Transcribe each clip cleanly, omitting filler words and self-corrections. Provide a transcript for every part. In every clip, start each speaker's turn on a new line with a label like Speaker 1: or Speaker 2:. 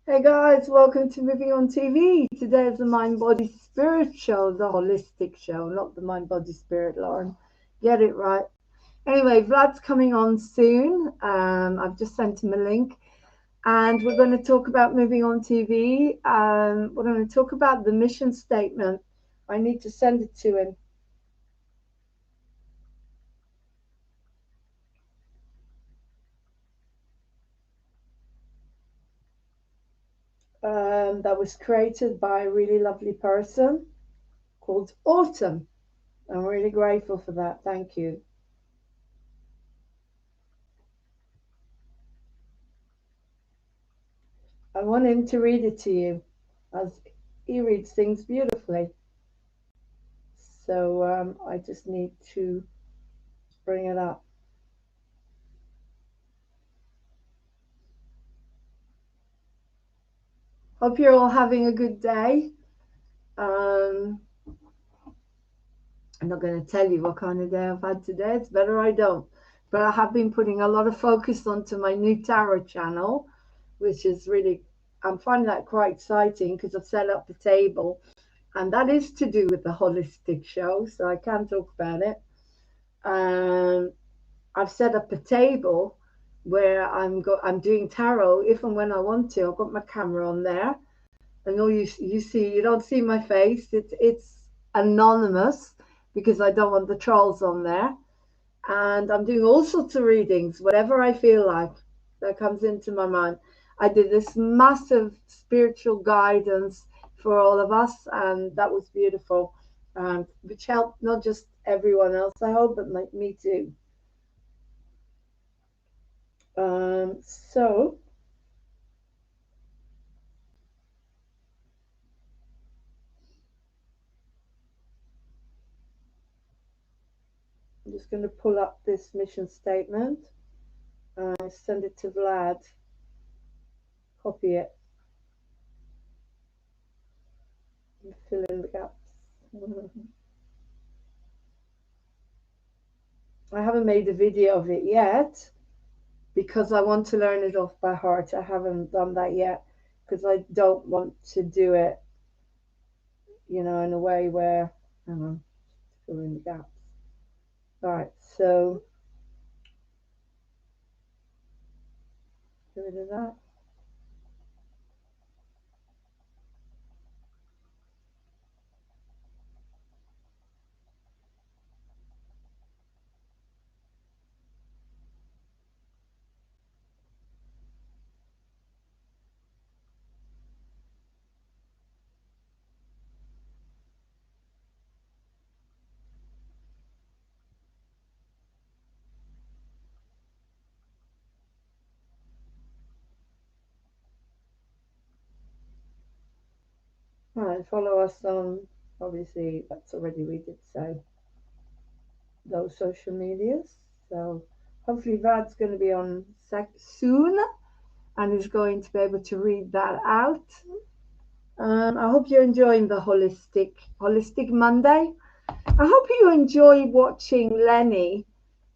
Speaker 1: Hey guys, welcome to Moving on TV. Today is the Mind Body Spirit show, the holistic show, not the Mind Body Spirit, Lauren. Get it right. Anyway, Vlad's coming on soon. I've just sent him a link, and we're going to talk about Moving on TV. We're going to talk about the mission statement. I need to send it to him. That was created by a really lovely person called Autumn. I'm really grateful for that. Thank you. I want him to read it to you, as he reads things beautifully. So I just need to bring it up. Hope you're all having a good day. I'm not going to tell you what kind of day I've had today. It's better I don't. But I have been putting a lot of focus onto my new tarot channel, which is really, I'm finding that quite exciting because I've set up the table. And that is to do with the holistic show, so I can talk about it. I've set up a table where I'm doing tarot if and when I want to. I've got my camera on there, and all you see, you don't see my face. It's anonymous because I don't want the trolls on there. And I'm doing all sorts of readings, whatever I feel like that comes into my mind. I did this massive spiritual guidance for all of us, and that was beautiful, which helped not just everyone else, I hope, but like me too. So I'm just going to pull up this mission statement and send it to Vlad. Copy it and fill in the gaps. I haven't made a video of it yet because I want to learn it off by heart. I haven't done that yet because I don't want to do it, in a way where, I don't know, fill in the gaps. All right, so get rid of that. Right, follow us on, obviously, that's already we did say, those social medias. So hopefully Vad's going to be on soon and is going to be able to read that out. I hope you're enjoying the holistic Monday. I hope you enjoy watching Lenny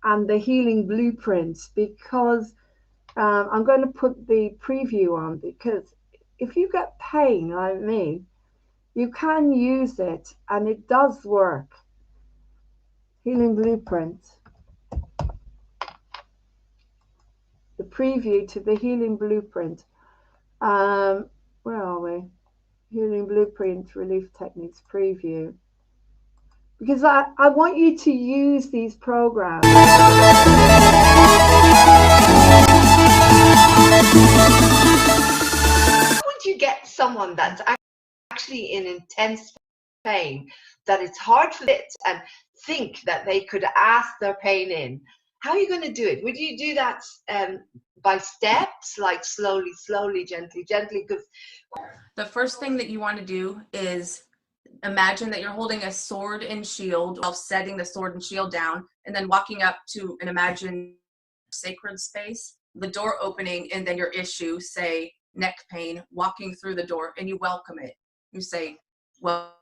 Speaker 1: and the healing blueprints because I'm going to put the preview on because if you get pain like me, you can use it and it does work. Healing blueprint. The preview to the healing blueprint. Where are we? Healing blueprint, relief techniques preview. Because I want you to use these programs. How would you get someone that's actually in intense pain, that it's hard for it and think that they could ask their pain in? How are you going to do it? Would you do that by steps, like slowly, gently? Because
Speaker 2: the first thing that you want to do is imagine that you're holding a sword and shield while setting the sword and shield down, and then walking up to an imagined sacred space, the door opening, and then your issue, say neck pain, walking through the door, and you welcome it. You say, well,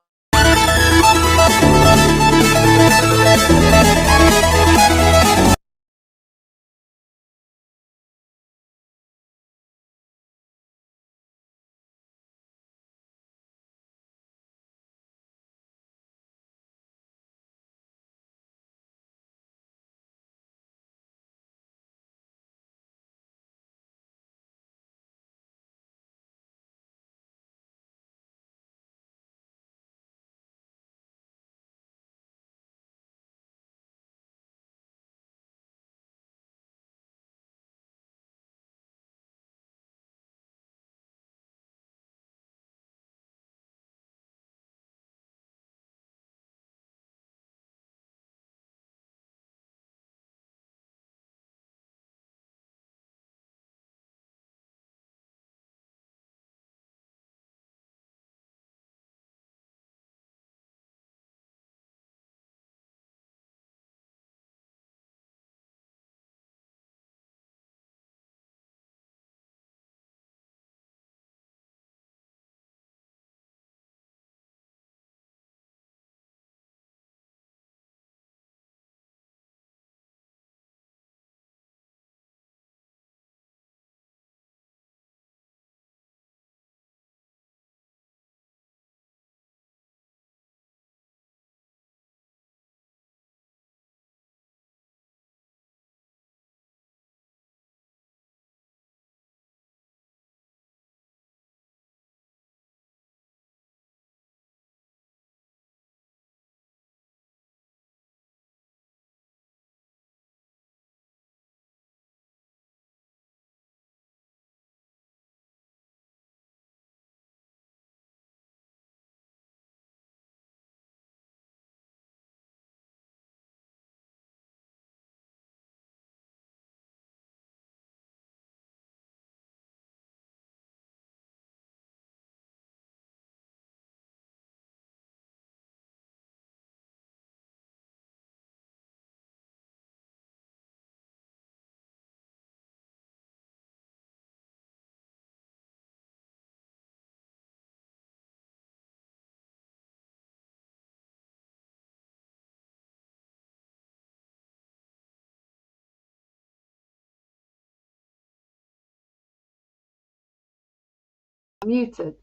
Speaker 1: muted.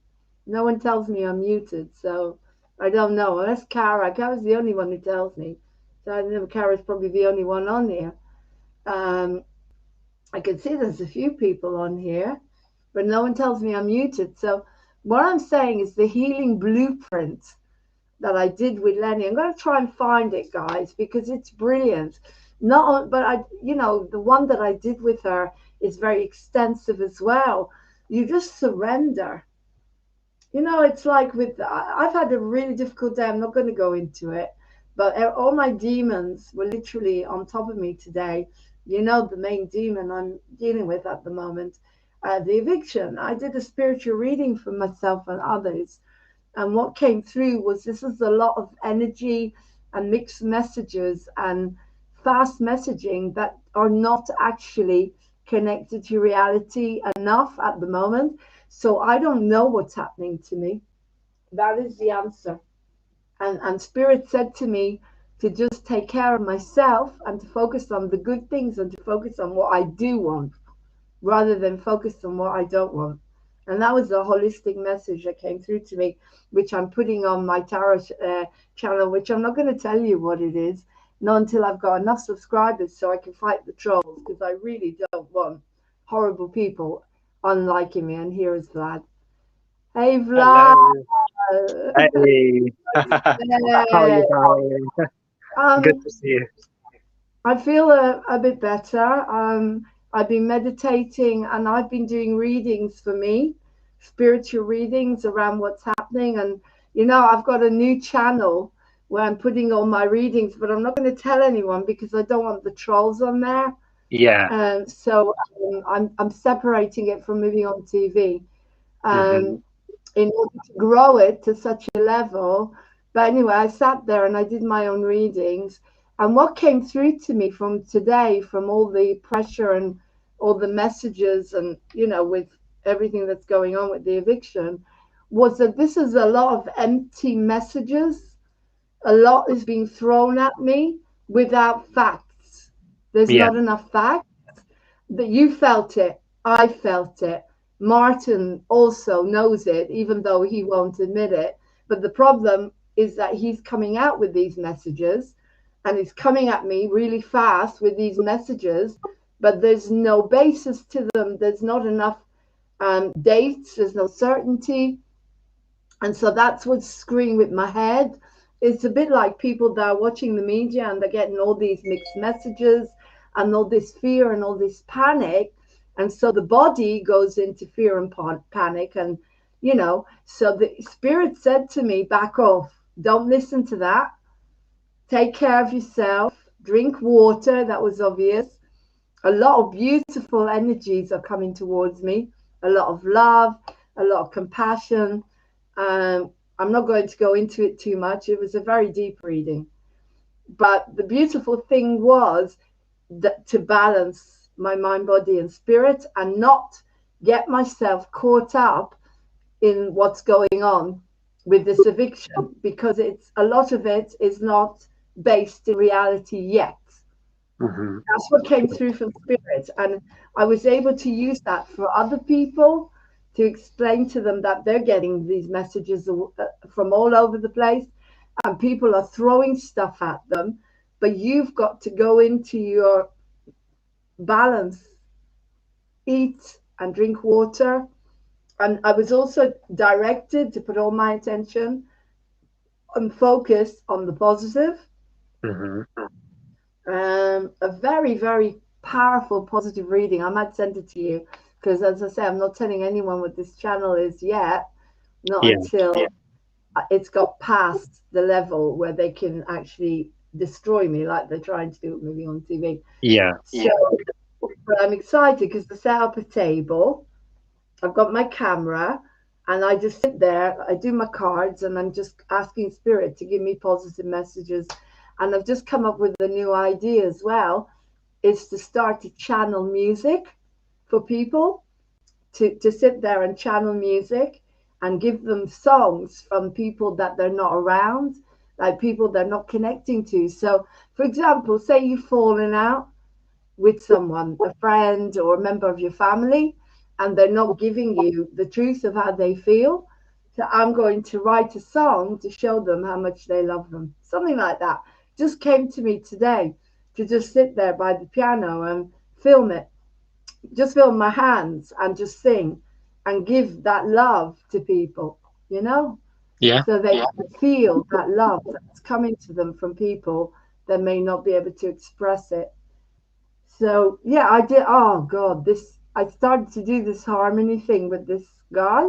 Speaker 1: No one tells me I'm muted, so I don't know. Unless Kara. Kara's the only one who tells me. So I know Kara's probably the only one on here. I can see there's a few people on here, but no one tells me I'm muted. So what I'm saying is the healing blueprint that I did with Lenny. I'm going to try and find it, guys, because it's brilliant. Not, but the one that I did with her is very extensive as well. You just surrender. It's like I've had a really difficult day. I'm not going to go into it, but all my demons were literally on top of me today. The main demon I'm dealing with at the moment, the eviction. I did a spiritual reading for myself and others, And what came through was this is a lot of energy and mixed messages and fast messaging that are not actually connected to reality enough at the moment. So I don't know what's happening to me. That is the answer. And Spirit said to me to just take care of myself and to focus on the good things and to focus on what I do want rather than focus on what I don't want. And that was the holistic message that came through to me, which I'm putting on my tarot channel, which I'm not going to tell you what it is, not until I've got enough subscribers so I can fight the trolls, because I really don't want horrible people unliking me. And here is Vlad. Hey, Vlad.
Speaker 3: Hello. Hey. How are you doing? Good to see you.
Speaker 1: I feel a bit better. I've been meditating and I've been doing readings for me, spiritual readings around what's happening. And, I've got a new channel where I'm putting all my readings, but I'm not going to tell anyone because I don't want the trolls on there.
Speaker 3: Yeah.
Speaker 1: So I'm separating it from moving on TV.
Speaker 3: Mm-hmm.
Speaker 1: In order to grow it to such a level. But anyway, I sat there and I did my own readings. And what came through to me from today, from all the pressure and all the messages and, with everything that's going on with the eviction, was that this is a lot of empty messages. A lot is being thrown at me without facts. There's
Speaker 3: Yeah.
Speaker 1: not enough facts. That you felt it. I felt it. Martin also knows it, even though he won't admit it. But the problem is that he's coming out with these messages and he's coming at me really fast with these messages, but there's no basis to them. There's not enough dates, there's no certainty. And so that's what's screwing with my head. It's a bit like people that are watching the media and they're getting all these mixed messages and all this fear and all this panic. And so the body goes into fear and panic. And, so the Spirit said to me, back off. Don't listen to that. Take care of yourself. Drink water. That was obvious. A lot of beautiful energies are coming towards me. A lot of love, a lot of compassion. I'm not going to go into it too much. It was a very deep reading. But the beautiful thing was that to balance my mind, body, and spirit and not get myself caught up in what's going on with this eviction, because a lot of it is not based in reality yet.
Speaker 3: Mm-hmm.
Speaker 1: That's what came through from Spirit. And I was able to use that for other people to explain to them that they're getting these messages from all over the place and people are throwing stuff at them. But you've got to go into your balance, eat and drink water. And I was also directed to put all my attention and focus on the positive.
Speaker 3: Mm-hmm.
Speaker 1: A very, very powerful positive reading. I might send it to you because, as I say, I'm not telling anyone what this channel is yet, not until it's got past the level where they can actually destroy me like they're trying to do with moving on TV.
Speaker 3: Yeah.
Speaker 1: So, but I'm excited because I set up a table. I've got my camera and I just sit there. I do my cards and I'm just asking Spirit to give me positive messages. And I've just come up with a new idea as well. Is to start to channel music for people, to sit there and channel music and give them songs from people that they're not around, like people they're not connecting to. So, for example, say you've fallen out with someone, a friend or a member of your family, and they're not giving you the truth of how they feel. So I'm going to write a song to show them how much they love them. Something like that just came to me today, to just sit there by the piano and film it. Just film my hands and just sing and give that love to people,
Speaker 3: Yeah.
Speaker 1: so they can feel that love that's coming to them from people that may not be able to express it. So yeah, I did. Oh God, I started to do this harmony thing with this guy.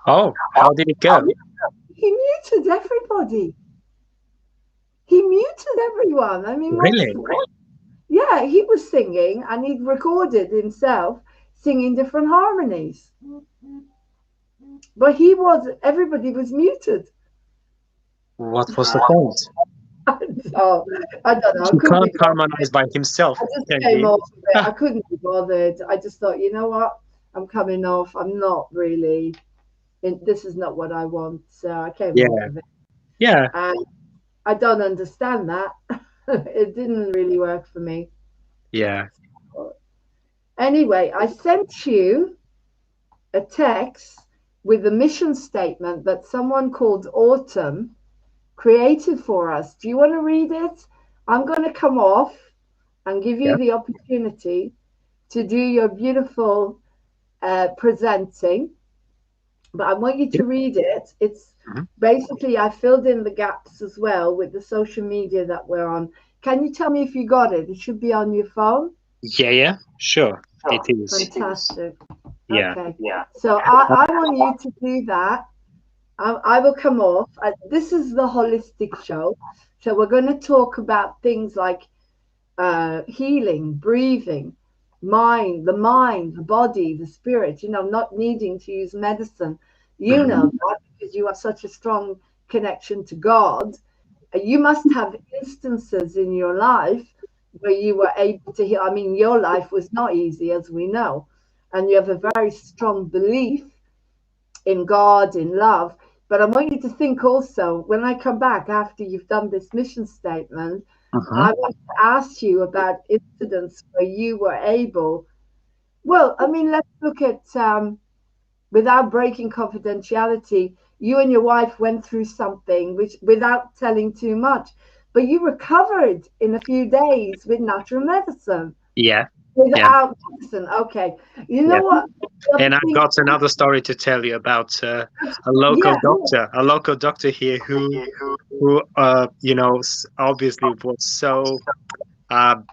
Speaker 3: Oh, how did it go?
Speaker 1: He muted everybody. He muted everyone. I mean,
Speaker 3: Really?
Speaker 1: yeah, he was singing and he'd recorded himself singing different harmonies. but everybody was muted.
Speaker 3: What was the point?
Speaker 1: So I don't know.
Speaker 3: He can't harmonize by himself.
Speaker 1: I just
Speaker 3: can
Speaker 1: came
Speaker 3: he?
Speaker 1: off of it. I couldn't be bothered. I just thought, you know what? I'm coming off. I'm not really. This is not what I want. So I came
Speaker 3: Yeah.
Speaker 1: off of it.
Speaker 3: Yeah.
Speaker 1: And I don't understand that. It didn't really work for me.
Speaker 3: Yeah.
Speaker 1: Anyway, I sent you a text with a mission statement that someone called Autumn created for us. Do you want to read it? I'm going to come off and give you
Speaker 3: Yeah.
Speaker 1: the opportunity to do your beautiful presenting, but I want you to read it. It's basically, I filled in the gaps as well with the social media that we're on. Can you tell me if you got it? It should be on your phone.
Speaker 3: Yeah. Sure. It is.
Speaker 1: Fantastic.
Speaker 3: Yeah.
Speaker 1: Okay. So I want you to do that. I will come off. This is the holistic show. So we're going to talk about things like healing, breathing, the body, the spirit, not needing to use medicine. You know that because you have such a strong connection to God. You must have instances in your life where you were able to heal. I mean, your life was not easy, as we know, and you have a very strong belief in God, in love. But I want you to think also, when I come back after you've done this mission statement, I want to ask you about incidents where you were able. Well, I mean, let's look at, without breaking confidentiality, you and your wife went through something which, without telling too much, but you recovered in a few days with natural medicine.
Speaker 3: Yeah.
Speaker 1: Without medicine. Okay. You know what?
Speaker 3: And I've got another story to tell you about a local doctor here who obviously was so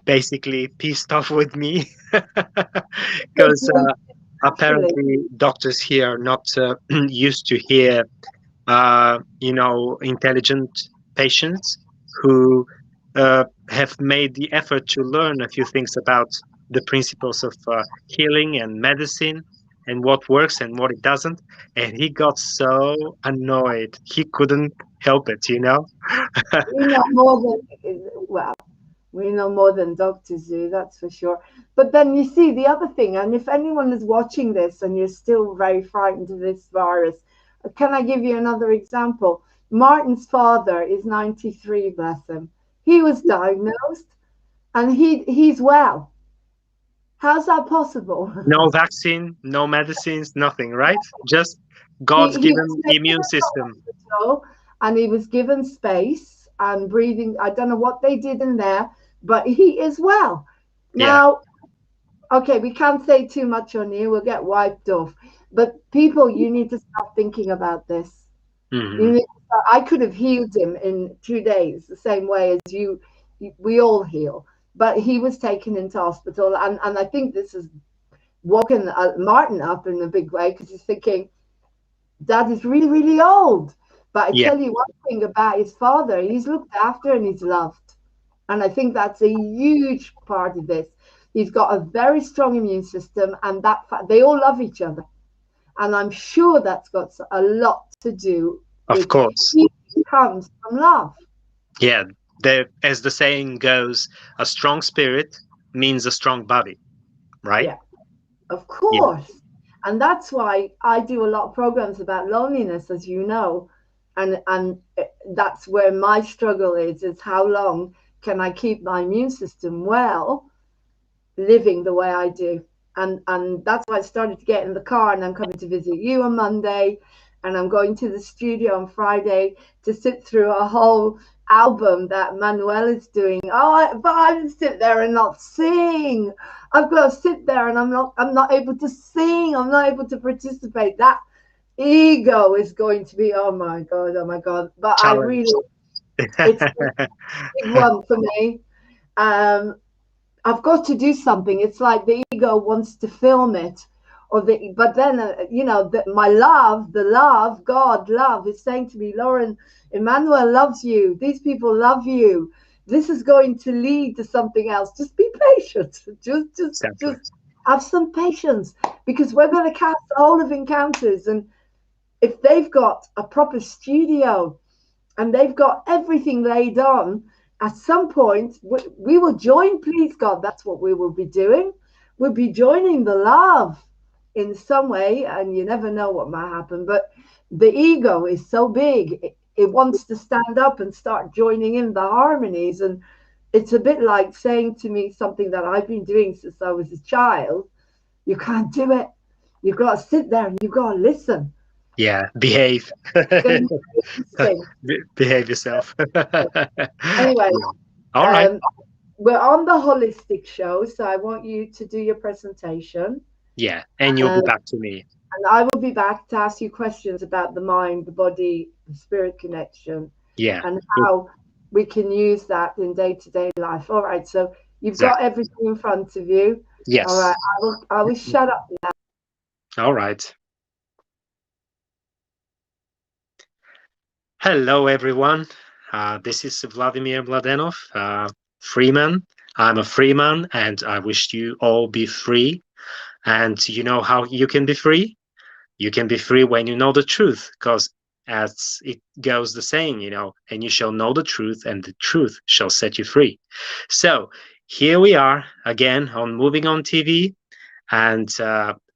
Speaker 3: basically pissed off with me because apparently doctors here are not used to hear intelligent patients who have made the effort to learn a few things about the principles of healing and medicine and what works and what it doesn't. And he got so annoyed. He couldn't help it.
Speaker 1: We know more than, well, we know more than doctors do, that's for sure. But then you see the other thing, and if anyone is watching this and you're still very frightened of this virus, can I give you another example? Martin's father is 93, bless him. He was diagnosed and he's well. How's that possible?
Speaker 3: No vaccine, no medicines, nothing, right? Just God's given immune system.
Speaker 1: And he was given space and breathing. I don't know what they did in there, but he is well. Now, okay, we can't say too much on here. We'll get wiped off. But people, you need to start thinking about this. I could have healed him in 2 days, the same way as we all heal. But he was taken into hospital. And I think this is woken Martin up in a big way because he's thinking, Dad is really, really old. But I tell you one thing about his father, he's looked after and he's loved. And I think that's a huge part of this. He's got a very strong immune system and they all love each other. And I'm sure that's got a lot to do
Speaker 3: with course.
Speaker 1: It comes from love.
Speaker 3: Yeah, as the saying goes, a strong spirit means a strong body, right?
Speaker 1: Yeah, of course. Yeah. And that's why I do a lot of programs about loneliness, as you know. And that's where my struggle is how long can I keep my immune system well, living the way I do? And that's why I started to get in the car, and I'm coming to visit you on Monday, and I'm going to the studio on Friday to sit through a whole album that Manuel is doing. But I sit there and not sing. I've got to sit there and I'm not able to sing. I'm not able to participate. That ego is going to be, oh my God. But challenge. I really, it's a big one for me. I've got to do something. It's like the ego wants to film it, but then my love, God love is saying to me, Lauren, Emmanuel loves you. These people love you. This is going to lead to something else. Just be patient. Just have some patience, because we're going to cast all of encounters, and if they've got a proper studio and they've got everything laid on, at some point we will join, please God, that's what we will be doing. We'll be joining the love in some way, and you never know what might happen. But the ego is so big, it wants to stand up and start joining in the harmonies. And it's a bit like saying to me something that I've been doing since I was a child: you can't do it. You've got to sit there and you've got to listen.
Speaker 3: Yeah, behave.
Speaker 1: Then you sing.
Speaker 3: Behave yourself.
Speaker 1: Anyway,
Speaker 3: All right.
Speaker 1: we're on the holistic show, so I want you to do your presentation.
Speaker 3: Yeah, and you'll be back to me.
Speaker 1: And I will be back to ask you questions about the mind, the body, the spirit connection,
Speaker 3: Yeah.
Speaker 1: and how we can use that in day-to-day life. All right, so you've got everything in front of you.
Speaker 3: Yes.
Speaker 1: All right, I will shut up now.
Speaker 3: All right. Hello, everyone. This is Vladimir Mladenov, Freeman. I'm a Freeman, and I wish you all be free. And you know how you can be free? You can be free when you know the truth, because as it goes the saying, and you shall know the truth, and the truth shall set you free. So here we are again on Moving On TV, and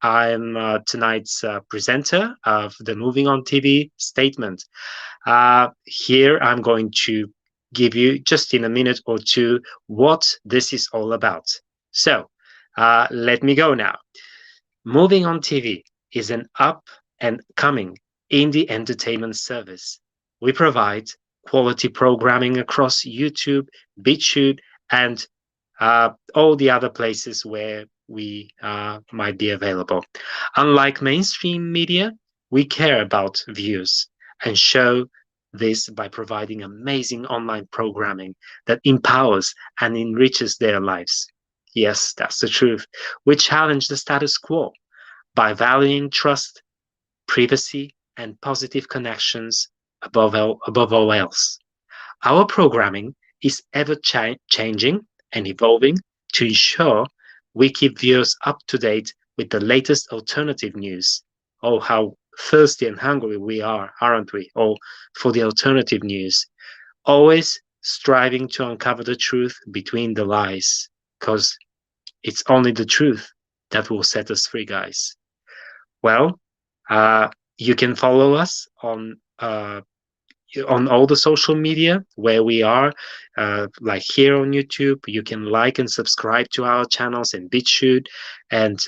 Speaker 3: I'm tonight's presenter of the Moving On TV statement. Here I'm going to give you just in a minute or two what this is all about. So let me go now. Moving On TV is an up and coming indie entertainment service. We provide quality programming across YouTube, BitChute, and all the other places where we might be available. Unlike mainstream media, we care about views and show this by providing amazing online programming that empowers and enriches their lives. Yes, that's the truth. We challenge the status quo by valuing trust, privacy, and positive connections above all else. Our programming is ever changing and evolving to ensure we keep viewers up to date with the latest alternative news. Oh, how thirsty and hungry we are, aren't we? Oh, for the alternative news. Always striving to uncover the truth between the lies, because it's only the truth that will set us free, guys. Well, you can follow us on all the social media where we are, like here on YouTube. You can like and subscribe to our channels in BitChute and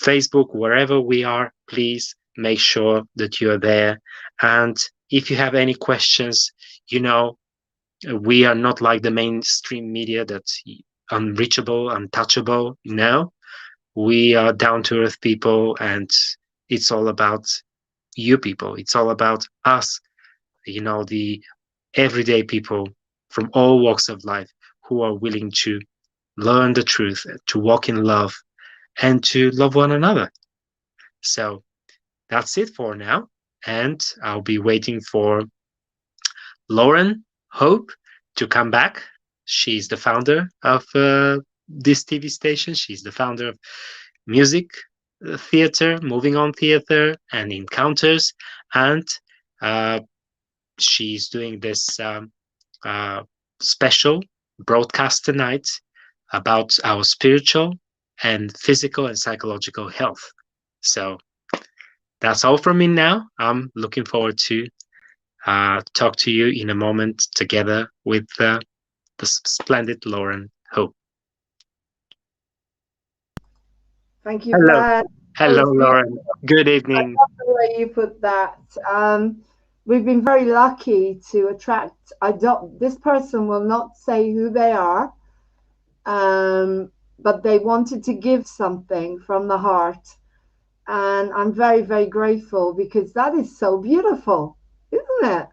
Speaker 3: Facebook, wherever we are. Please make sure that you are there. And if you have any questions, we are not like the mainstream media that's unreachable, untouchable. No, we are down-to-earth people, and it's all about you people. It's all about us, the everyday people from all walks of life who are willing to learn the truth, to walk in love, and to love one another. So that's it for now. And I'll be waiting for Lauren Hope to come back. She's the founder of this TV station. She's the founder of Music Theater, Moving On Theater, and Encounters. And she's doing this special broadcast tonight about our spiritual and physical and psychological health. So that's all from me now. I'm looking forward to talk to you in a moment together with the splendid Lauren Hope.
Speaker 1: Thank you,
Speaker 3: Hello.
Speaker 1: Vlad.
Speaker 3: Hello, Lauren. Good evening.
Speaker 1: I love the way you put that. We've been very lucky to attract. This person will not say who they are, but they wanted to give something from the heart, and I'm very, very grateful, because that is so beautiful, isn't it?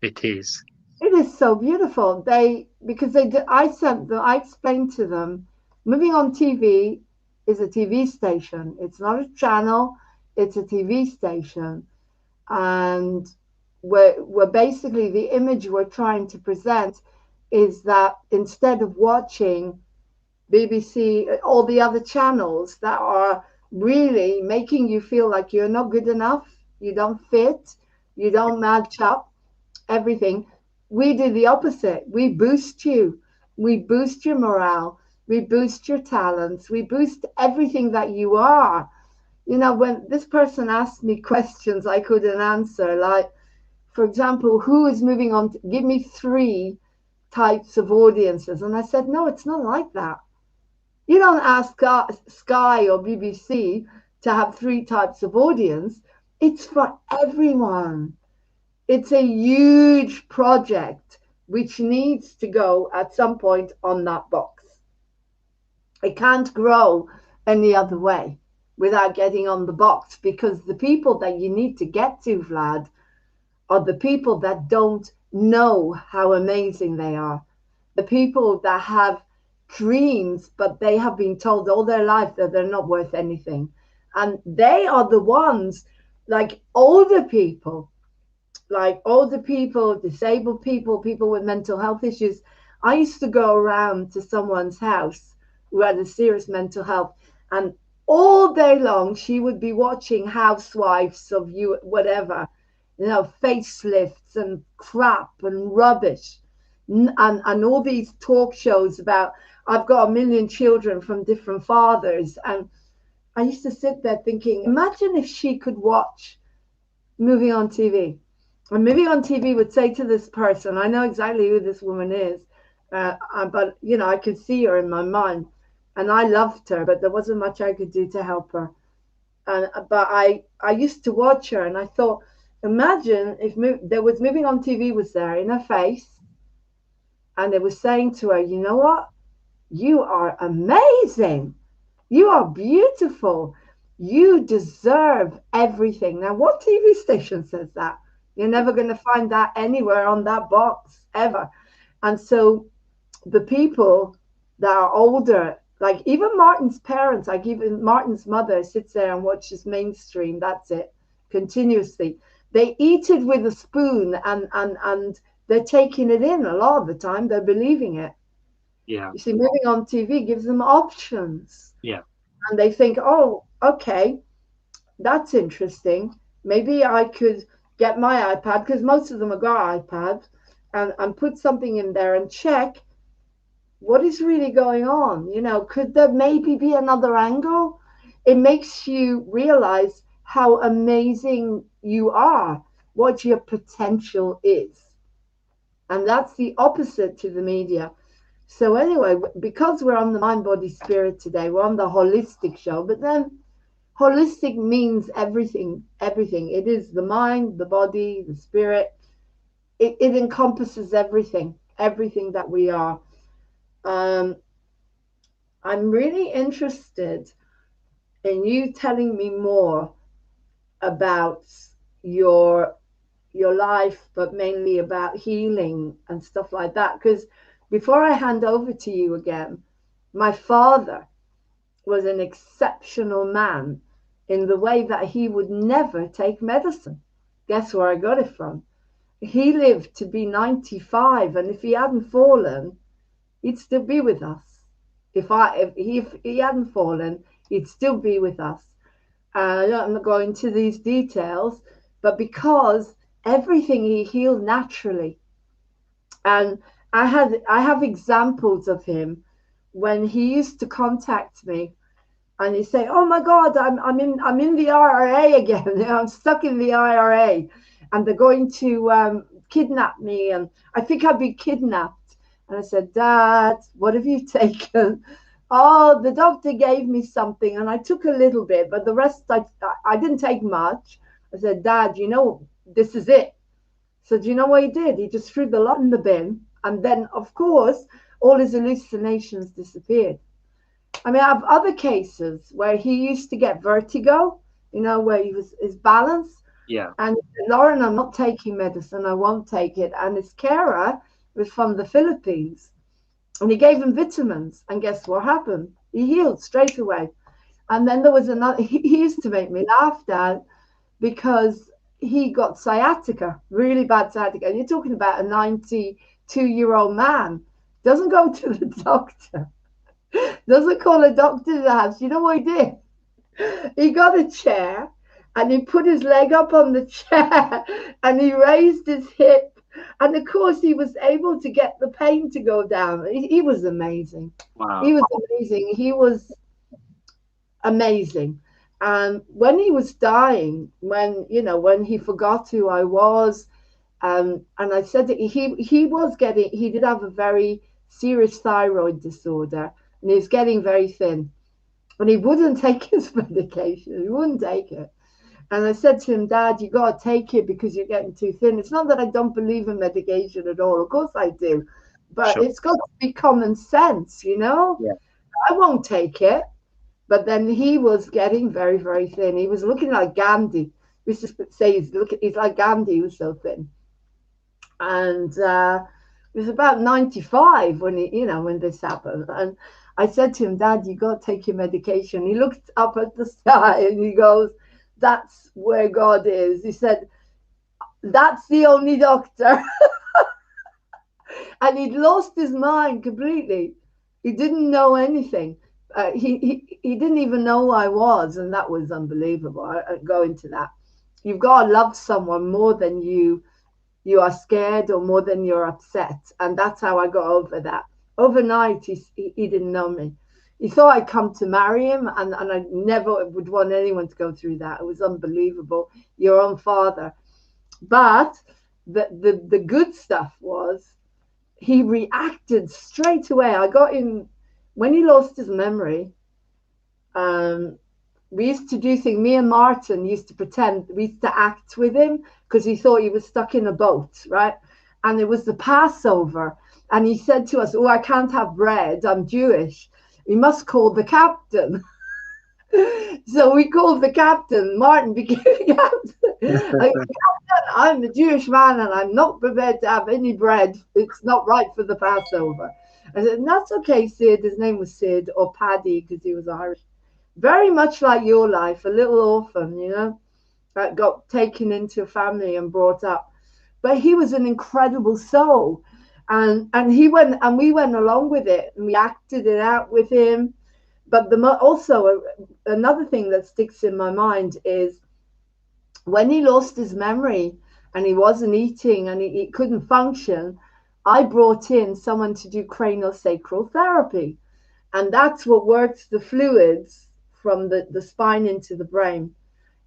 Speaker 3: It is.
Speaker 1: It is so beautiful. I explained to them, Moving On TV is a TV station. It's not a channel. It's a TV station. And we're basically, the image we're trying to present is that instead of watching BBC, all the other channels that are really making you feel like you're not good enough, you don't fit, you don't match up, everything. We do the opposite. We boost you. We boost your morale. We boost your talents. We boost everything that you are. You know, when this person asked me questions I couldn't answer, like, for example, who is moving on? Give me 3 types of audiences. And I said, no, it's not like that. You don't ask Sky or BBC to have 3 types of audience. It's for everyone. It's a huge project which needs to go at some point on that box. It can't grow any other way without getting on the box, because the people that you need to get to, Vlad, are the people that don't know how amazing they are. The people that have dreams, but they have been told all their life that they're not worth anything. And they are the ones, like older people, disabled people, people with mental health issues. I used to go around to someone's house who had a serious mental health, and all day long she would be watching Housewives of you, whatever, you know, facelifts and crap and rubbish, and all these talk shows about I've got a million children from different fathers. And I used to sit there thinking, imagine if she could watch Moving on TV. And Moving on TV would say to this person, I know exactly who this woman is, but you know, I could see her in my mind, and I loved her, but there wasn't much I could do to help her. But I used to watch her, and I thought, imagine if there was Moving on TV was there in her face, and it was saying to her, you know what? You are amazing. You are beautiful. You deserve everything. Now, what TV station says that? You're never going to find that anywhere on that box, ever. And so the people that are older, like even Martin's parents, like even Martin's mother sits there and watches mainstream, that's it, continuously. They eat it with a spoon, and they're taking it in a lot of the time. They're believing it.
Speaker 3: Yeah.
Speaker 1: You see, Moving on TV gives them options.
Speaker 3: Yeah.
Speaker 1: And they think, oh, okay, that's interesting. Maybe I could get my iPad, because most of them have got iPads, and put something in there and check what is really going on. You know, could there maybe be another angle? It makes you realize how amazing you are, what your potential is. And that's the opposite to the media. So anyway, because we're on the Mind, Body, Spirit today, we're on the holistic show, but then holistic means everything. It is the mind, the body, the spirit. It encompasses everything that we are. I'm really interested in you telling me more about your life, but mainly about healing and stuff like that. Because before I hand over to you again, my father was an exceptional man in the way that he would never take medicine. Guess where I got it from? He lived to be 95, and if he hadn't fallen, he'd still be with us. If he hadn't fallen, he'd still be with us. I'm not going into these details, but because everything he healed naturally. And I have examples of him when he used to contact me, and he'd say, "Oh my God, I'm in the IRA again. I'm stuck in the IRA, and they're going to kidnap me, and I think I'd be kidnapped." And I said, "Dad, what have you taken?" "Oh, the doctor gave me something, and I took a little bit, but the rest I didn't take much." I said, "Dad, you know, this is it." So do you know what he did? He just threw the lot in the bin, and then, of course, all his hallucinations disappeared. I mean, I have other cases where he used to get vertigo, you know, where his balance.
Speaker 3: Yeah.
Speaker 1: And he said, "Lauren, I'm not taking medicine. I won't take it." And his carer was from the Philippines, and he gave him vitamins. And guess what happened? He healed straight away. And then there was another. He used to make me laugh, Dad, because he got sciatica, really bad sciatica. And you're talking about a 92-year-old man. Doesn't go to the doctor. Doesn't call a doctor to the house. You know what he did? He got a chair, And he put his leg up on the chair and he raised his hip. And of course, he was able to get the pain to go down. He was amazing.
Speaker 3: Wow.
Speaker 1: He was amazing. He was amazing. And when he was dying, when he forgot who I was, and I said that he did have a very serious thyroid disorder, and he was getting very thin, and he wouldn't take his medication. He wouldn't take it. And I said to him, Dad, you got to take it because you're getting too thin. It's not that I don't believe in medication at all. Of course I do. But
Speaker 3: Sure.
Speaker 1: it's got to be common sense,
Speaker 3: Yeah.
Speaker 1: I won't take it. But then he was getting very, very thin. He was looking like Gandhi. We used to say he's like Gandhi. He was so thin. And it was about 95 when this happened. And I said to him, Dad, you got to take your medication. He looked up at the sky and he goes, that's where God is. He said, that's the only doctor. And he'd lost his mind completely. He didn't know anything. He didn't even know who I was, and that was unbelievable. I go into that. You've got to love someone more than you are scared or more than you're upset, and that's how I got over that. Overnight, he didn't know me. He thought I'd come to marry him, and I never would want anyone to go through that. It was unbelievable. Your own father. But the good stuff was he reacted straight away. I got him when he lost his memory. We used to do things. Me and Martin used to pretend. We used to act with him because he thought he was stuck in a boat, right? And it was the Passover, and he said to us, "Oh, I can't have bread. I'm Jewish. We must call the captain." So we called the captain. Martin became captain. I'm a Jewish man and I'm not prepared to have any bread. It's not right for the Passover. I said, that's okay, Sid. His name was Sid, or Paddy because he was Irish. Very much like your life, a little orphan, that got taken into a family and brought up. But he was an incredible soul. And we went along with it and we acted it out with him. But also another thing that sticks in my mind is when he lost his memory and he wasn't eating and he couldn't function, I brought in someone to do craniosacral therapy. And that's what works the fluids from the spine into the brain.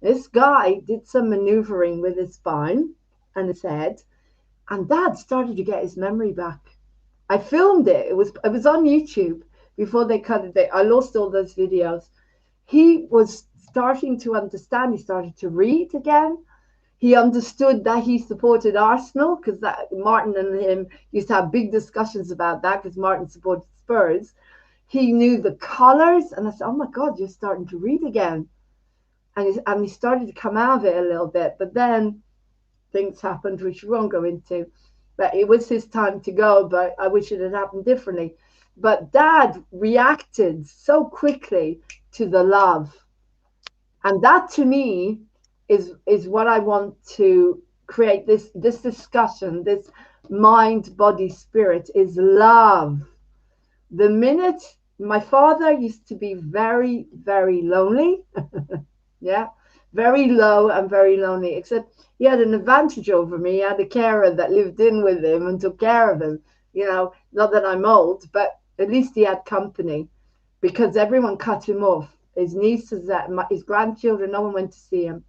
Speaker 1: This guy did some maneuvering with his spine and his head, and Dad started to get his memory back. I filmed it. It was on YouTube before they cut it. I lost all those videos. He was starting to understand. He started to read again. He understood that he supported Arsenal because Martin and him used to have big discussions about that because Martin supported Spurs. He knew the colours, and I said, "Oh my God, you're starting to read again." And he started to come out of it a little bit, but then things happened which we won't go into. But it was his time to go. But I wish it had happened differently. But Dad reacted so quickly to the love, and that to me is what I want to create. This discussion, this mind, body, spirit is love. The minute my father used to be very, very lonely, yeah, very low and very lonely, except he had an advantage over me. He had a carer that lived in with him and took care of him. Not that I'm old, but at least he had company because everyone cut him off. His nieces, his grandchildren, no one went to see him.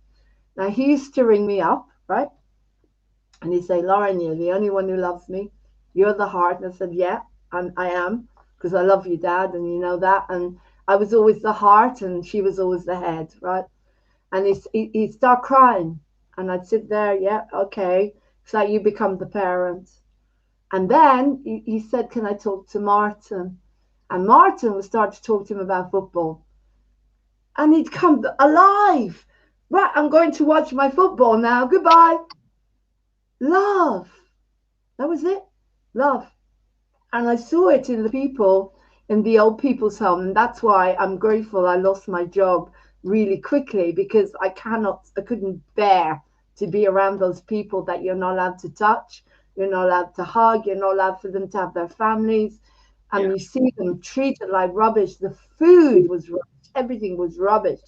Speaker 1: Now, he used to ring me up, right? And he'd say, Lauren, you're the only one who loves me. You're the heart. And I said, yeah, I am, because I love you, Dad, and you know that. And I was always the heart, and she was always the head, right? And he'd start crying. And I'd sit there, yeah, okay. It's like you become the parent. And then he said, can I talk to Martin? And Martin would start to talk to him about football. And he'd come alive. Right, I'm going to watch my football now. Goodbye. Love. That was it. Love. And I saw it in the people in the old people's home. And that's why I'm grateful I lost my job really quickly, because I couldn't bear to be around those people that you're not allowed to touch. You're not allowed to hug. You're not allowed for them to have their families. And you see them treated like rubbish. The food was rubbish. Everything was rubbish.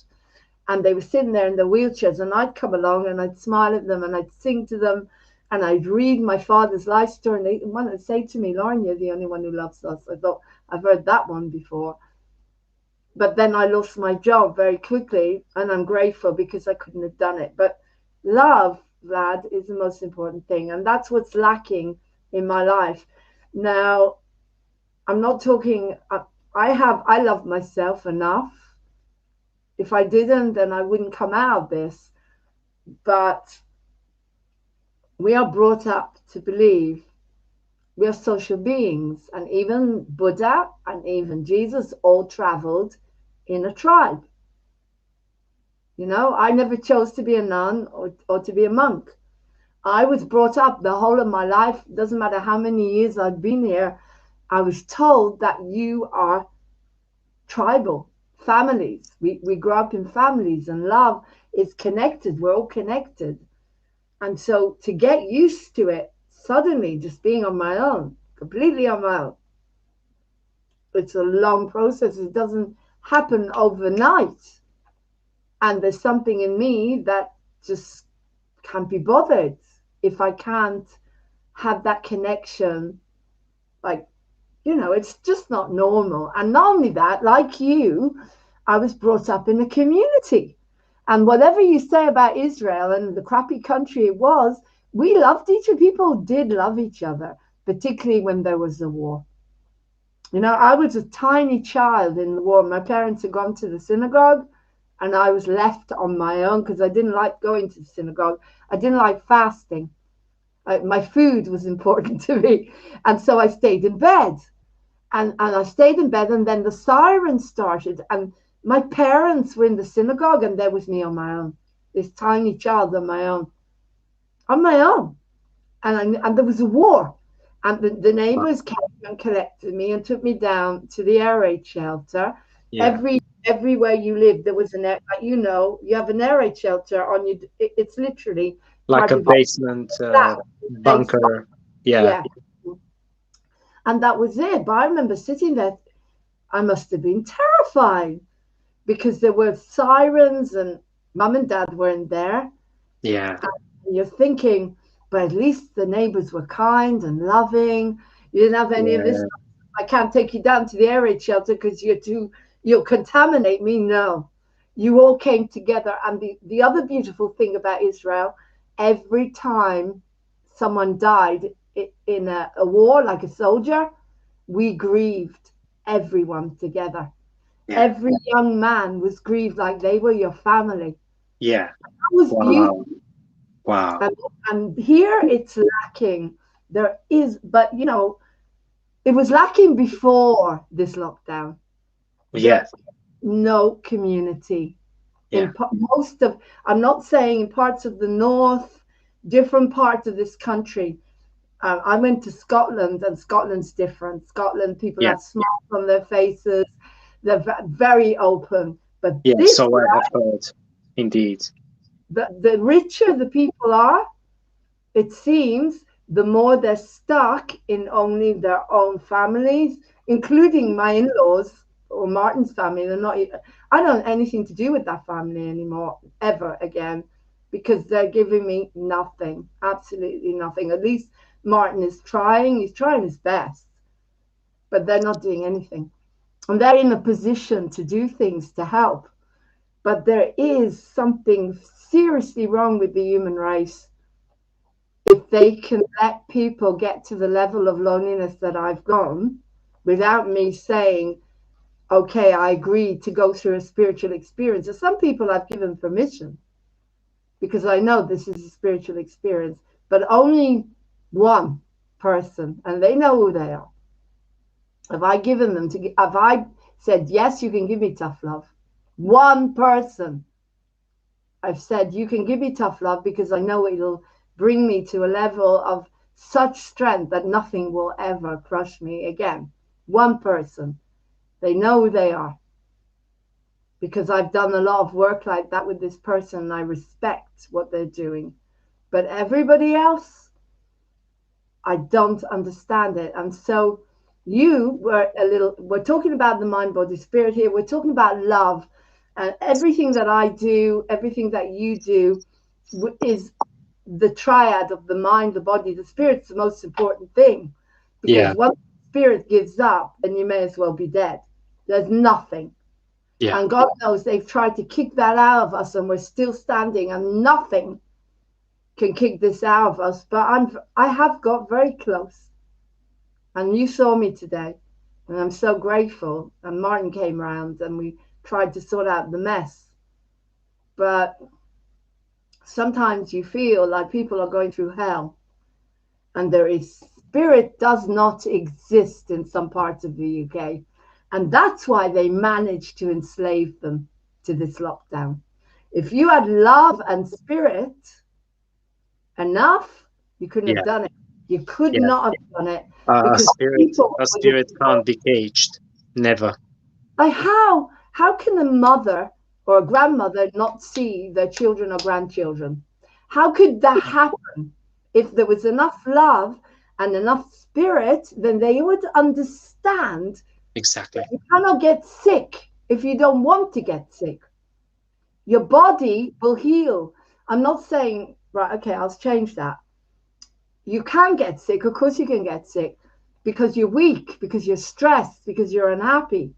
Speaker 1: and they were sitting there in their wheelchairs, and I'd come along and I'd smile at them and I'd sing to them and I'd read my father's life story, and they wanted to say to me, Lauren, you're the only one who loves us. I thought, I've heard that one before. But then I lost my job very quickly, and I'm grateful because I couldn't have done it. But love, Vlad, is the most important thing, and that's what's lacking in my life. Now, I'm not talking, I love myself enough. If I didn't, then I wouldn't come out of this. But we are brought up to believe we are social beings, and even Buddha and even Jesus all traveled in a tribe. You know, I never chose to be a nun or to be a monk. I was brought up the whole of my life, doesn't matter how many years I've been here, I was told that you are tribal families. We grow up in families, and love is connected. We're all connected. And so to get used to it, suddenly just being on my own, completely on my own, it's a long process. It doesn't happen overnight. And there's something in me that just can't be bothered if I can't have that connection. Like, you know, it's just not normal. And not only that, like you, I was brought up in a community. And whatever you say about Israel and the crappy country it was, we loved each other. People did love each other, particularly when there was a war. You know, I was a tiny child in the war. My parents had gone to the synagogue, and I was left on my own because I didn't like going to the synagogue. I didn't like fasting. My food was important to me. And so I stayed in bed. And I stayed in bed, and then the siren started. And my parents were in the synagogue, and there was me on my own, this tiny child on my own. On my own. And there was a war. And the neighbors came and collected me and took me down to the air raid shelter.
Speaker 3: Yeah.
Speaker 1: Everywhere you live, there was you have an air raid shelter on you. It's literally
Speaker 3: Like
Speaker 1: part
Speaker 3: a
Speaker 1: of
Speaker 3: basement bunker. Yeah.
Speaker 1: And that was it. But I remember sitting there. I must have been terrified because there were sirens and mum and dad weren't there.
Speaker 3: Yeah.
Speaker 1: And you're thinking, but at least the neighbors were kind and loving. You didn't have any of this. I can't take you down to the air raid shelter because you'll contaminate me. No, you all came together. And the other beautiful thing about Israel, every time someone died in a war, like a soldier, we grieved everyone together.
Speaker 3: Yeah.
Speaker 1: Every young man was grieved like they were your family.
Speaker 3: Yeah.
Speaker 1: That was beautiful.
Speaker 3: Wow.
Speaker 1: And here it's lacking. There is, but you know, it was lacking before this lockdown.
Speaker 3: Yes.
Speaker 1: No community.
Speaker 3: Yeah.
Speaker 1: I'm not saying in parts of the north, different parts of this country. I went to Scotland, and Scotland's different. Scotland, people have smiles on their faces. They're very open. But
Speaker 3: so I have heard, indeed.
Speaker 1: The richer the people are, it seems, the more they're stuck in only their own families, including my in-laws or Martin's family. I don't have anything to do with that family anymore, ever again, because they're giving me nothing, absolutely nothing. At least Martin is trying. He's trying his best, but they're not doing anything. And they're in a position to do things to help. But there is something seriously wrong with the human race. If they can let people get to the level of loneliness that I've gone without me saying, okay, I agree to go through a spiritual experience. And some people I've given permission because I know this is a spiritual experience, but only one person, and they know who they are. Have I said, yes, you can give me tough love? One person I've said, you can give me tough love because I know it'll bring me to a level of such strength that nothing will ever crush me again. One person. They know who they are. Because I've done a lot of work like that with this person, and I respect what they're doing. But everybody else, I don't understand it. And so we're talking about the mind, body, spirit here. We're talking about love. And everything that I do, everything that you do is the triad of the mind, the body, the spirit's the most important thing. Because
Speaker 3: Yeah.
Speaker 1: once the spirit gives up, then you may as well be dead. There's nothing.
Speaker 3: Yeah.
Speaker 1: And God knows they've tried to kick that out of us, and we're still standing, and nothing can kick this out of us. But I have got very close. And you saw me today. And I'm so grateful. And Martin came round and we tried to sort out the mess. But sometimes you feel like people are going through hell. And spirit does not exist in some parts of the UK. And that's why they managed to enslave them to this lockdown. If you had love and spirit enough, you couldn't have
Speaker 3: Yeah.
Speaker 1: done it. You could
Speaker 3: Yeah.
Speaker 1: not have done it.
Speaker 3: A
Speaker 1: Because
Speaker 3: spirit can't be caged. Never.
Speaker 1: Like how can a mother or a grandmother not see their children or grandchildren? How could that happen? If there was enough love and enough spirit, then they would understand
Speaker 3: Exactly.
Speaker 1: that you cannot get sick if you don't want to get sick. Your body will heal. I'm not saying, right, okay, I'll change that. You can get sick. Of course you can get sick because you're weak, because you're stressed, because you're unhappy.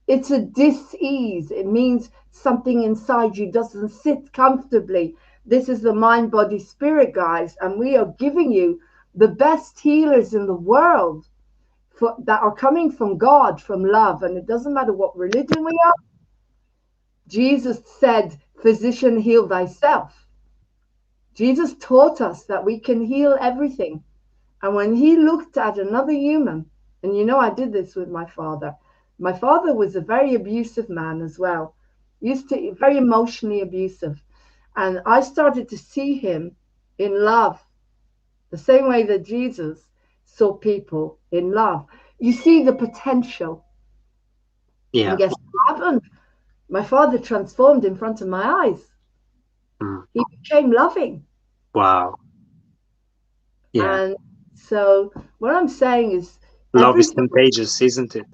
Speaker 1: It's a dis-ease. It means something inside you doesn't sit comfortably. This is the mind, body, spirit, guys, and we are giving you the best healers in the world that are coming from God, from love. And it doesn't matter what religion we are. Jesus said, physician, heal thyself. Jesus taught us that we can heal everything. And when he looked at another human, and you know, I did this with my father. My father was a very abusive man as well, very emotionally abusive. And I started to see him in love, the same way that Jesus saw people in love. You see the potential.
Speaker 3: Yeah.
Speaker 1: And guess what happened? My father transformed in front of my eyes.
Speaker 3: Mm.
Speaker 1: He became loving.
Speaker 3: Wow. Yeah.
Speaker 1: And so what I'm saying is,
Speaker 3: Love is contagious, isn't it?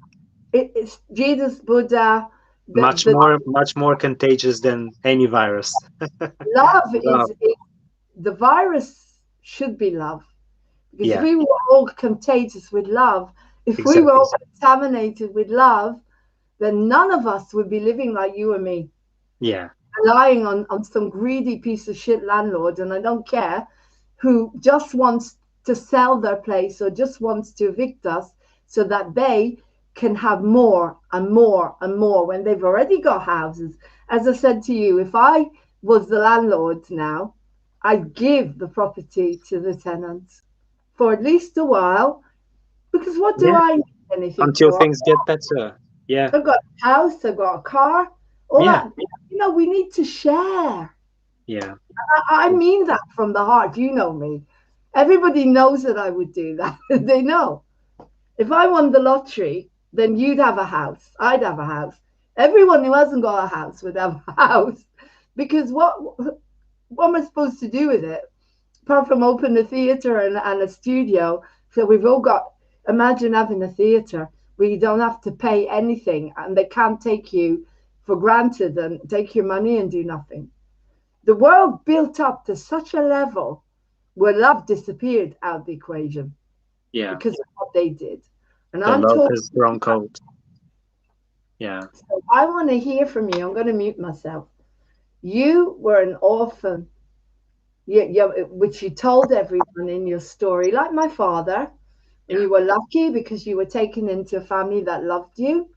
Speaker 1: It's Jesus, Buddha.
Speaker 3: Much more contagious than any virus.
Speaker 1: Love
Speaker 3: Love.
Speaker 1: the virus should be love. Because
Speaker 3: Yeah.
Speaker 1: if we were all contagious with love, if we were all contaminated with love, then none of us would be living like you and me.
Speaker 3: Yeah.
Speaker 1: Relying on some greedy piece of shit landlord, and I don't care, who just wants to sell their place or just wants to evict us so that they can have more and more and more when they've already got houses. As I said to you, if I was the landlord now, I'd give the property to the tenants for at least a while, because what do I need anything
Speaker 3: until
Speaker 1: for?
Speaker 3: things get better. Yeah.
Speaker 1: I've got a house, I've got a car, all that. You know, we need to share.
Speaker 3: Yeah.
Speaker 1: I mean that from the heart. You know me. Everybody knows that I would do that. They know. If I won the lottery, then you'd have a house. I'd have a house. Everyone who hasn't got a house would have a house. Because what am I supposed to do with it? Apart from open a theatre and a studio. So we've all got, imagine having a theatre where you don't have to pay anything and they can't take you for granted and take your money and do nothing. The world built up to such a level where love disappeared out of the equation.
Speaker 3: Yeah.
Speaker 1: Because of what they did. And
Speaker 3: the love has grown cold. Yeah.
Speaker 1: So I want to hear from you. I'm going to mute myself. You were an orphan, which you told everyone in your story, like my father. And you were lucky because you were taken into a family that loved you.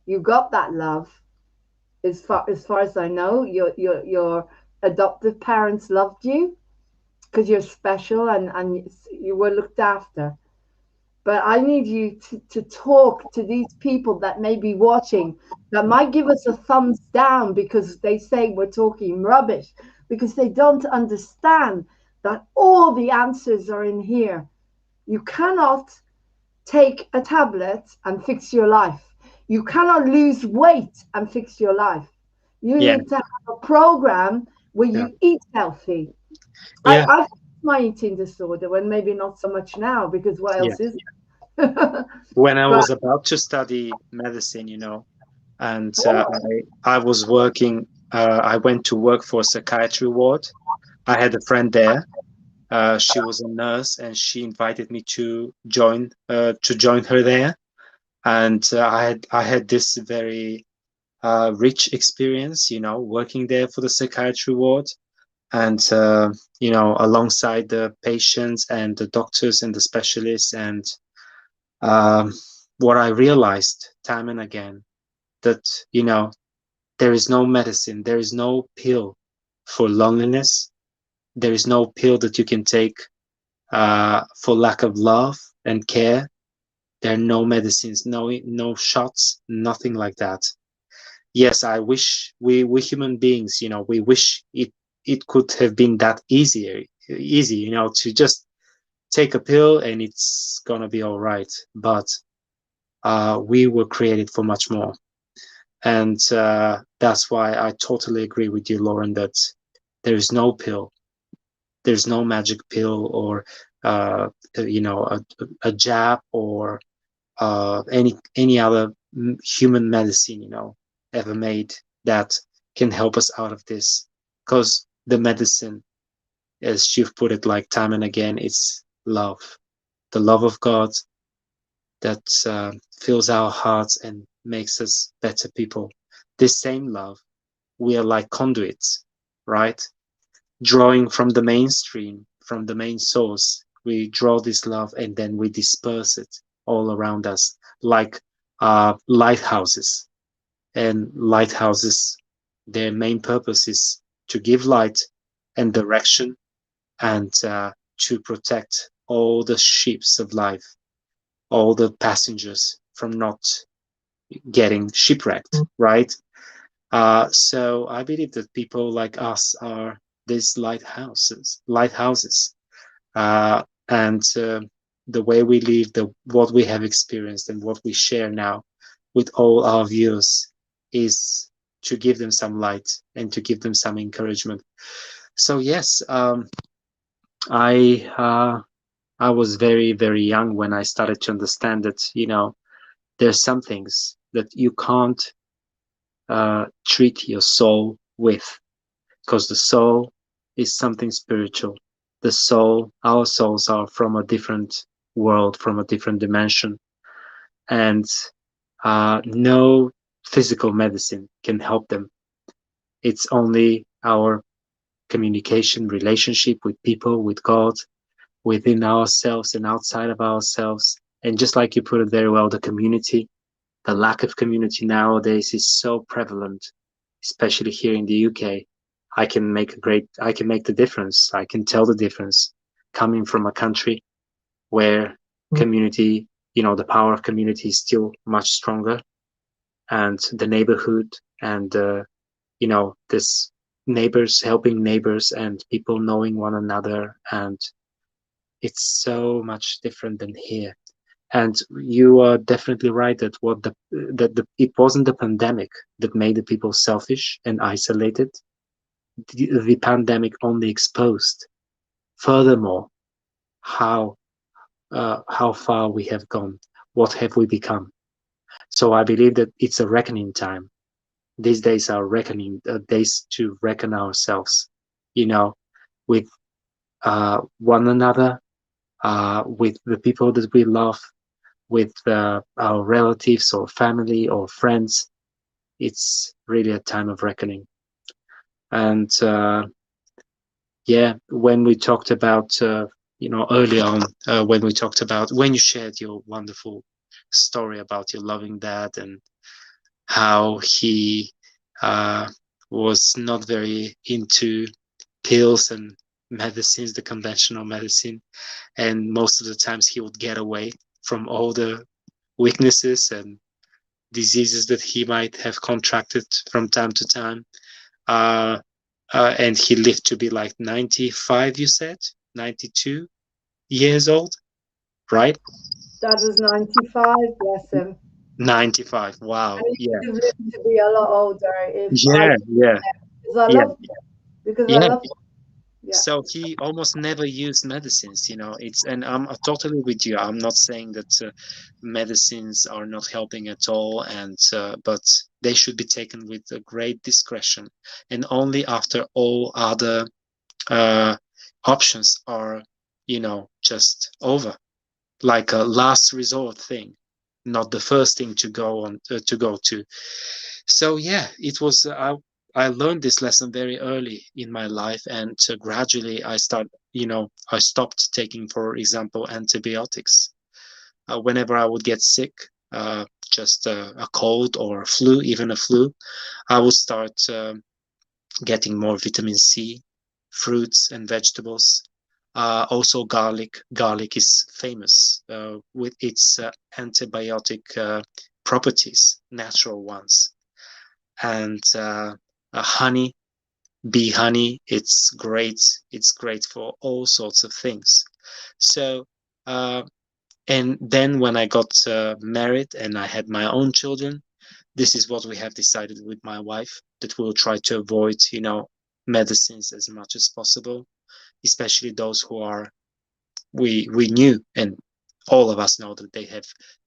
Speaker 1: You got that love. As far as I know, your adoptive parents loved you because you're special and you were looked after. But I need you to talk to these people that may be watching, that might give us a thumbs down because they say we're talking rubbish, because they don't understand that all the answers are in here. You cannot take a tablet and fix your life. You cannot lose weight and fix your life. You need to have a program where you eat healthy. I've my eating disorder, when maybe not so much now, because what else is
Speaker 3: when I was about to study medicine, and
Speaker 1: Oh,
Speaker 3: I was working. I went to work for a psychiatry ward. I had a friend there. She was a nurse, and she invited me to join her there. And I had this very rich experience, working there for the psychiatry ward, and alongside the patients and the doctors and the specialists. And um, what I realized time and again, that there is no medicine, there is no pill for loneliness, there is no pill that you can take for lack of love and care. There are no medicines, no shots, nothing like that. Yes, I wish we human beings, we wish it could have been that easy, to just take a pill and it's gonna be all right. But we were created for much more, and that's why I totally agree with you, Lauren, that there is no pill, there's no magic pill, or uh, a jab, or any other human medicine, ever made, that can help us out of this. Because the medicine, as you've put it like time and again, it's love, the love of God that fills our hearts and makes us better people. This same love, we are like conduits, right? Drawing from the mainstream, from the main source. We draw this love and then we disperse it all around us, like lighthouses. And lighthouses, their main purpose is to give light and direction, and to protect all the ships of life, all the passengers from not getting shipwrecked, right? So I believe that people like us are these lighthouses, and the way we live, what we have experienced, and what we share now with all our viewers is to give them some light and to give them some encouragement. So yes, I I was very, very young when I started to understand that there's some things that you can't treat your soul with, because the soul is something spiritual. The soul, our souls are from a different world, from a different dimension, and no physical medicine can help them. It's only our communication, relationship with people, with God, within ourselves and outside of ourselves. And just like you put it very well, the community, the lack of community nowadays is so prevalent, especially here in the UK. I can make the difference. I can tell the difference coming from a country where community, the power of community is still much stronger, and the neighborhood, and this neighbors helping neighbors and people knowing one another, and it's so much different than here. And you are definitely right that it wasn't the pandemic that made the people selfish and isolated. The pandemic only exposed, furthermore, how far we have gone, what have we become. So I believe that it's a reckoning time. These days are reckoning days to reckon ourselves, with one another, with the people that we love, with our relatives or family or friends. It's really a time of reckoning. And yeah, when we talked about, early on, when you shared your wonderful story about your loving dad, and how he uh, was not very into pills and medicines, the conventional medicine, and most of the times he would get away from all the weaknesses and diseases that he might have contracted from time to time. Uh, and he lived to be like 95, you said? 92 years old, right?
Speaker 1: Dad was 95, bless him.
Speaker 3: 95. Wow.
Speaker 1: And he
Speaker 3: Yeah.
Speaker 1: would have lived to be a lot older if I
Speaker 3: Yeah. Yeah.
Speaker 1: because I
Speaker 3: Yeah.
Speaker 1: loved him. Because I
Speaker 3: Yeah.
Speaker 1: loved him. Yeah.
Speaker 3: So he almost never used medicines, you know. It's and I'm totally with you. I'm not saying that medicines are not helping at all, and but they should be taken with a great discretion, and only after all other uh, options are, you know, just over, like a last resort thing, not the first thing to go on to go to. So yeah, it was. I learned this lesson very early in my life, and gradually I stopped taking, for example, antibiotics. Whenever I would get sick, just a cold or a flu, even a flu, I would start getting more vitamin C, fruits and vegetables. Also garlic. Garlic is famous with its antibiotic properties, natural ones. And honey, bee honey, it's great. It's great for all sorts of things. So, uh, and then when I got married and I had my own children, this is what we have decided with my wife, that we'll try to avoid, you know, medicines as much as possible, especially those who are we knew, and all of us know that they have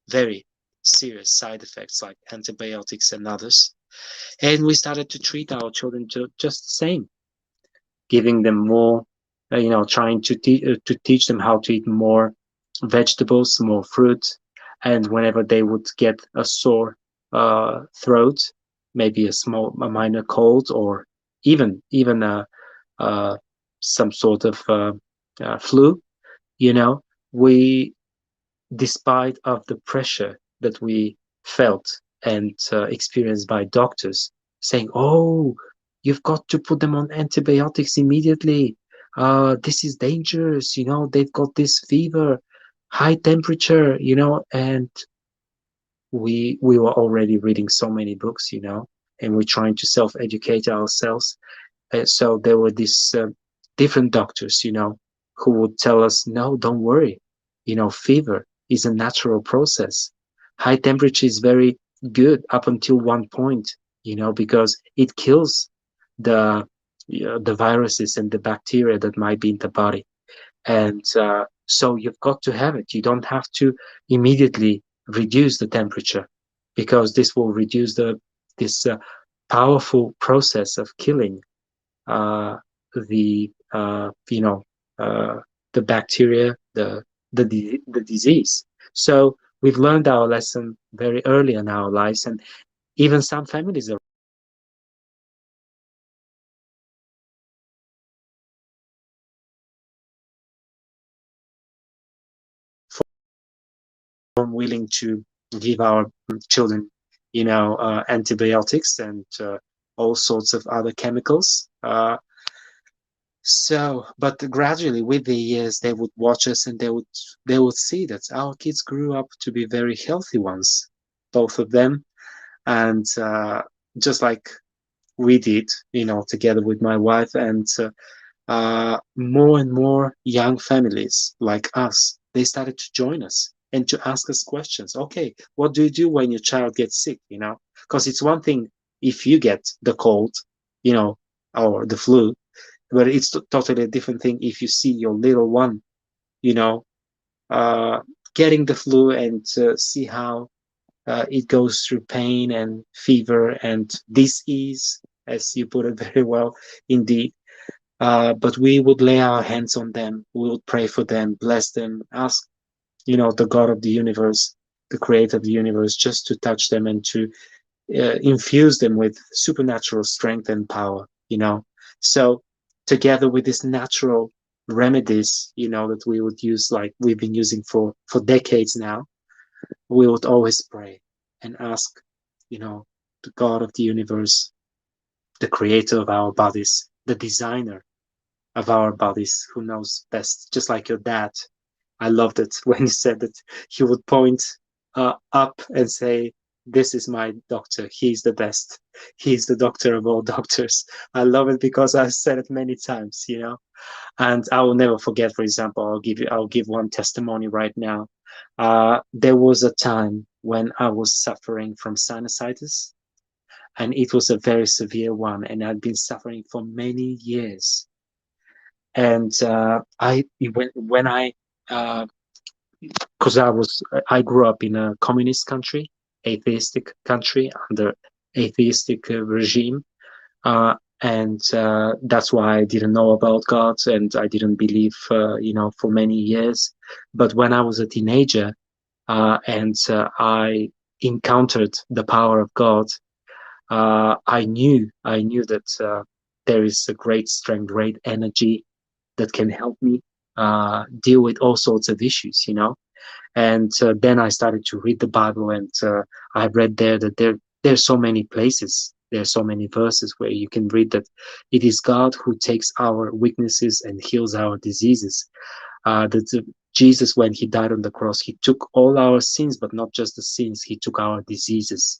Speaker 3: very serious side effects like antibiotics and others. And we started to treat our children just the same, giving them more, trying to teach them how to eat more vegetables, more fruit, and whenever they would get a sore throat, maybe a minor cold, or even uh, some sort of flu, you know, we, despite of the pressure that we felt and experienced by doctors saying, "Oh, you've got to put them on antibiotics immediately. This is dangerous. You know, they've got this fever, high temperature. You know," and we were already reading so many books, you know, and we're trying to self-educate ourselves. So there were these different doctors, you know, who would tell us, no, don't worry. You know, fever is a natural process. High temperature is very good up until one point, you know, because it kills the the viruses and the bacteria that might be in the body. And so you've got to have it. You don't have to immediately reduce the temperature, because this will reduce this powerful process of killing uh, the uh, the bacteria, the disease. So we've learned our lesson very early in our lives, and even some families are willing to give our children, antibiotics and all sorts of other chemicals. So, but gradually with the years, they would watch us and they would see that our kids grew up to be very healthy ones, both of them, and just like we did, you know, together with my wife, and more and more young families like us, they started to join us and to ask us questions. Okay, what do you do when your child gets sick? You know, because it's one thing if you get the cold, you know, or the flu, but it's totally a different thing if you see your little one, you know, uh, getting the flu, and see how it goes through pain and fever and dis-ease, as you put it very well, indeed. But we would lay our hands on them. We would pray for them, bless them, ask, you know, the God of the universe, the creator of the universe, just to touch them and to infuse them with supernatural strength and power, you know. So together with these natural remedies, you know, that we would use, like we've been using for decades now, we would always pray and ask, you know, the God of the universe, the creator of our bodies, the designer of our bodies, who knows best, just like your dad. I loved it when you said that he would point up and say, "This is my doctor. He's the best. He's the doctor of all doctors." I love it because I've said it many times, you know. And I will never forget. For example, I'll give one testimony right now. There was a time when I was suffering from sinusitis, and it was a very severe one, and I'd been suffering for many years. And when I because I grew up in a communist country, atheistic country under atheistic regime, uh, and that's why I didn't know about God and I didn't believe, for many years. But when I was a teenager, and I encountered the power of God, I knew that there is a great strength, great energy that can help me deal with all sorts of issues. And then I started to read the Bible, and I read there that there's so many places, there's so many verses where you can read that it is God who takes our weaknesses and heals our diseases. That Jesus, when he died on the cross, he took all our sins, but not just the sins, he took our diseases,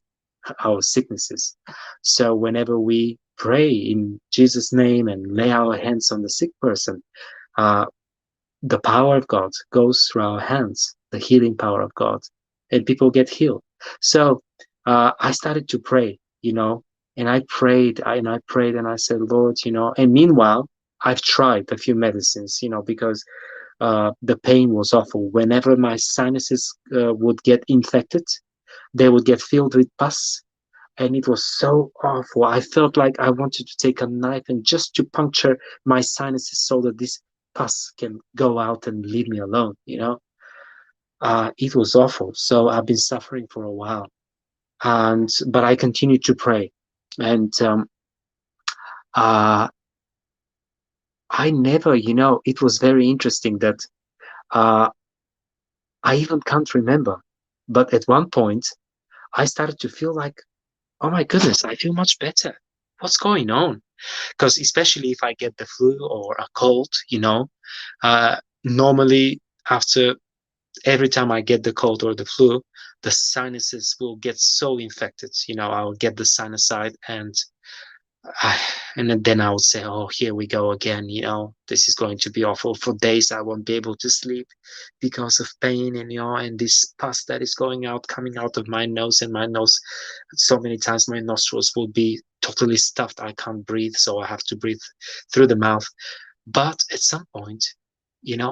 Speaker 3: our sicknesses. So whenever we pray in Jesus' name and lay our hands on the sick person, uh, the power of God goes through our hands, the healing power of God, and people get healed. So I started to pray, and I prayed, and I said, Lord, and meanwhile, I've tried a few medicines, because the pain was awful. Whenever my sinuses would get infected, they would get filled with pus, and it was so awful. I felt like I wanted to take a knife and just to puncture my sinuses so that this pus can go out and leave me alone. It was awful. So I've been suffering for a while, but I continued to pray, and uh, I never, it was very interesting that uh, I even can't remember, but at one point I started to feel like, oh my goodness, I feel much better. What's going on? Because especially if I get the flu or a cold, normally after every time I get the cold or the flu, the sinuses will get so infected. I'll get the sinusite, and then I would say, oh, here we go again. This is going to be awful. For days I won't be able to sleep because of pain, and this pus that is coming out of my nose, and my nose, so many times my nostrils will be totally stuffed. I can't breathe, so I have to breathe through the mouth. But at some point,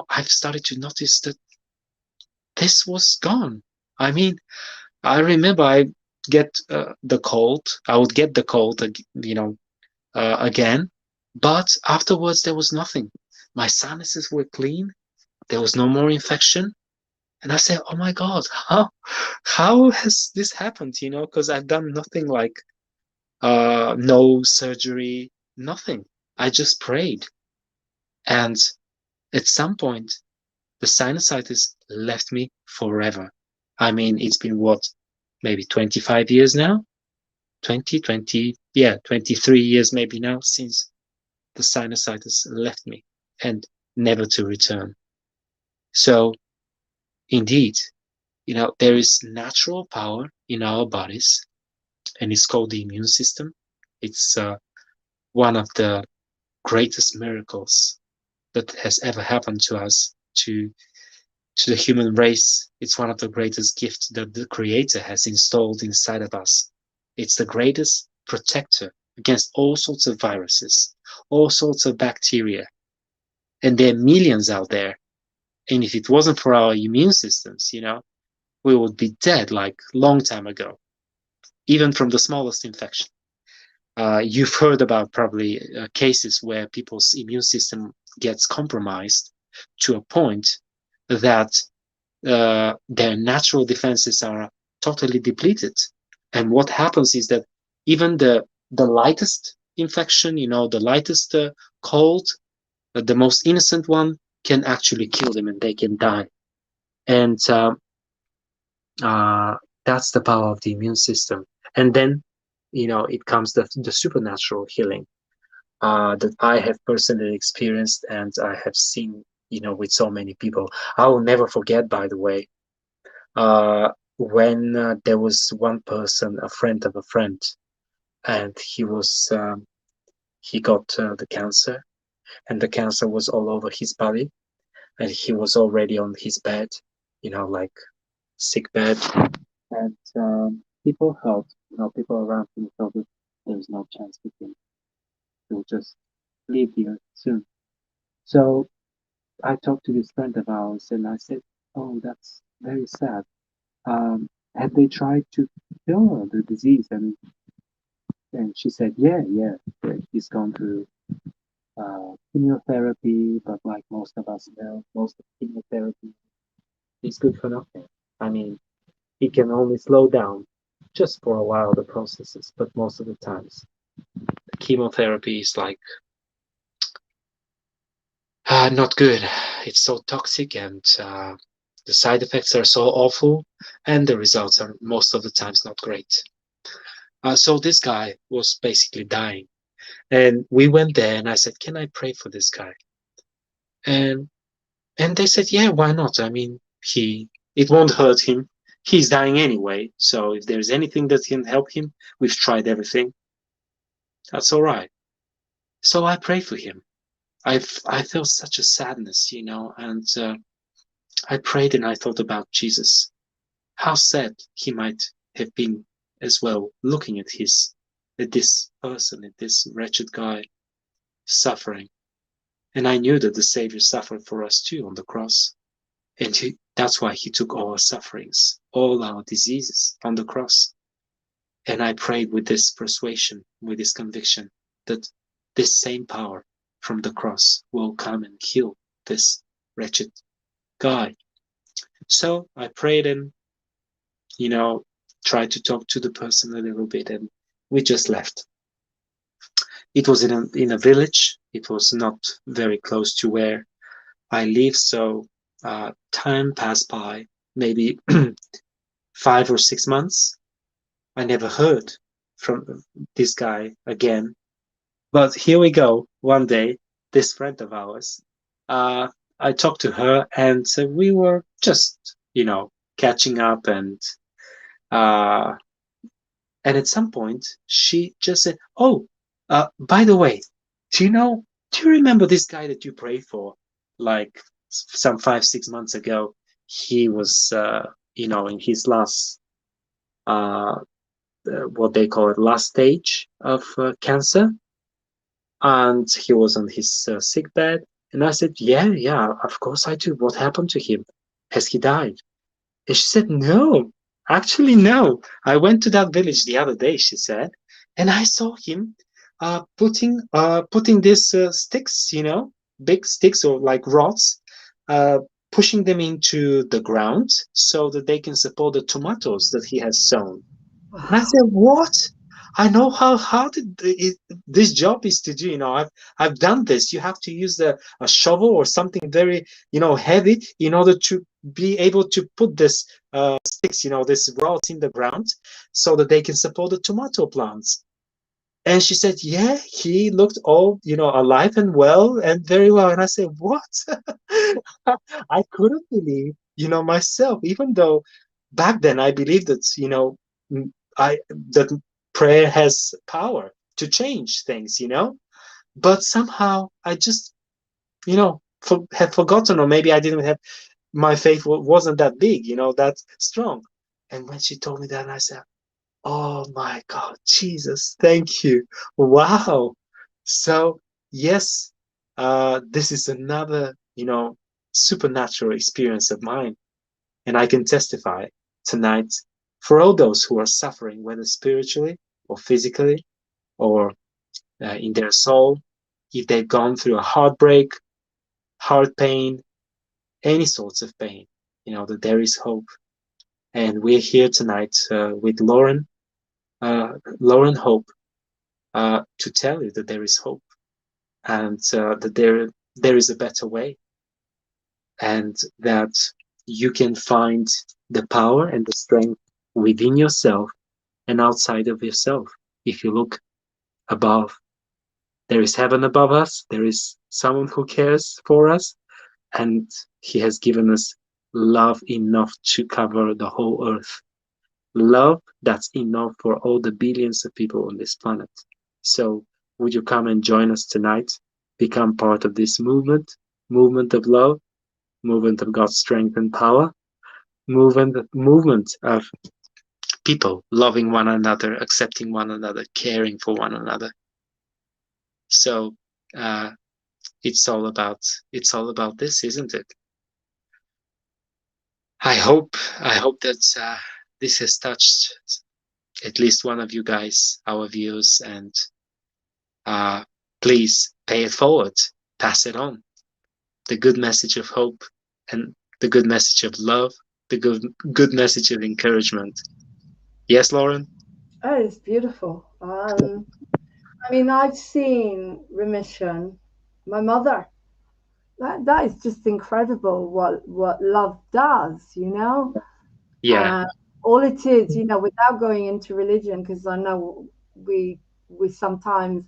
Speaker 3: I've started to notice that this was gone. I mean, I remember I get the cold. I would get the cold, again, but afterwards there was nothing. My sinuses were clean. There was no more infection. And I said, oh my God, how has this happened? Because I've done nothing, like no surgery, nothing. I just prayed. And at some point, the sinusitis left me forever. I mean, it's been what, maybe 25 years now? 23 years maybe now since the sinusitis left me, and never to return. So indeed, there is natural power in our bodies, and it's called the immune system. It's one of the greatest miracles that has ever happened to us, to the human race. It's one of the greatest gifts that the Creator has installed inside of us. It's the greatest protector against all sorts of viruses, all sorts of bacteria. And there are millions out there. And if it wasn't for our immune systems, we would be dead like long time ago, even from the smallest infection. You've heard about probably cases where people's immune system gets compromised to a point that their natural defenses are totally depleted. And what happens is that even the lightest infection, the lightest cold, the most innocent one, can actually kill them, and they can die. And that's the power of the immune system. And then, it comes the supernatural healing that I have personally experienced, and I have seen, with so many people. I will never forget, by the way, when there was one person, a friend of a friend, and he got the cancer, and the cancer was all over his body, and he was already on his bed, like sick bed, and people felt, people around him felt that there was no chance with him. He'll just leave here soon.
Speaker 4: So I talked to this friend of ours and I said, "Oh, that's very sad. Have they tried to cure the disease?" And she said, "Yeah, yeah, he's gone through chemotherapy, but like most of us know, most of chemotherapy is good for nothing. I mean, it can only slow down just for a while the processes, but most of the times the chemotherapy is like not good. It's so toxic and the side effects are so awful and the results are most of the times not great. So this guy was basically dying and we went there and I said, can I pray for this guy? And and they said, yeah, why not? I mean, it won't hurt him. He's dying anyway. So if there's anything that can help him, we've tried everything. That's all right. So I pray for him. I felt such a sadness, and I prayed and I thought about Jesus. How sad he might have been as well, looking at this person, at this wretched guy suffering. And I knew that the Savior suffered for us too on the cross. And that's why he took all our sufferings, all our diseases on the cross. And I prayed with this persuasion, with this conviction that this same power from the cross will come and heal this wretched guy. So I prayed and, tried to talk to the person a little bit, and we just left. It was in a village. It was not very close to where I live, so time passed by, maybe 5 or 6 months. I never heard from this guy again. But here we go. One day, this friend of ours, I talked to her, and we were just, catching up, uh, and at some point, she just said, "Oh, by the way, do you remember this guy that you prayed for, like some 5, 6 months ago? He was, in his last, what they call it, last stage of cancer, and he was on his sick bed." And I said, "Yeah, yeah, of course I do. What happened to him? Has he died?" And she said, "No, actually, no. I went to that village the other day," she said, "and I saw him putting these sticks, big sticks or like rods, uh, pushing them into the ground so that they can support the tomatoes that he has sown." And I
Speaker 1: Wow.
Speaker 4: said, "What? I know how hard this job is to do. I've done this. You have to use a shovel or something very, heavy in order to be able to put this sticks, this rods in the ground so that they can support the tomato plants." And she said, "Yeah, he looked all, alive and well and very well." And I said, "What?" I couldn't believe, myself, even though back then I believed that, I that prayer has power to change things, but somehow I just, had forgotten, or maybe I didn't have, my faith wasn't that big, that strong. And when she told me that, I said, "Oh my God, Jesus, thank you. Wow." So, yes, this is another, supernatural experience of mine. And I can testify tonight for all those who are suffering, whether spiritually or physically or in their soul, if they've gone through a heartbreak, heart pain, any sorts of pain, that there is hope. And we're here tonight with Lauren Hope, to tell you that there is hope and that there is a better way, and that you can find the power and the strength within yourself and outside of yourself. If you look above, there is heaven above us, there is someone who cares for us, and he has given us love enough to cover the whole earth. Love that's enough for all the billions of people on this planet. So would you come and join us tonight? Become part of this movement of love, movement of God's strength and power, movement of people loving one another, accepting one another, caring for one another. So it's all about this, isn't it? I hope that this has touched at least one of you guys, our viewers, and please pay it forward, pass it on. The good message of hope and the good message of love, the good message of encouragement. Yes, Lauren?
Speaker 1: Oh, it's beautiful. I mean, I've seen remission. My mother. That is just incredible. What love does, you know.
Speaker 4: Yeah,
Speaker 1: All it is, you know, without going into religion, because I know we sometimes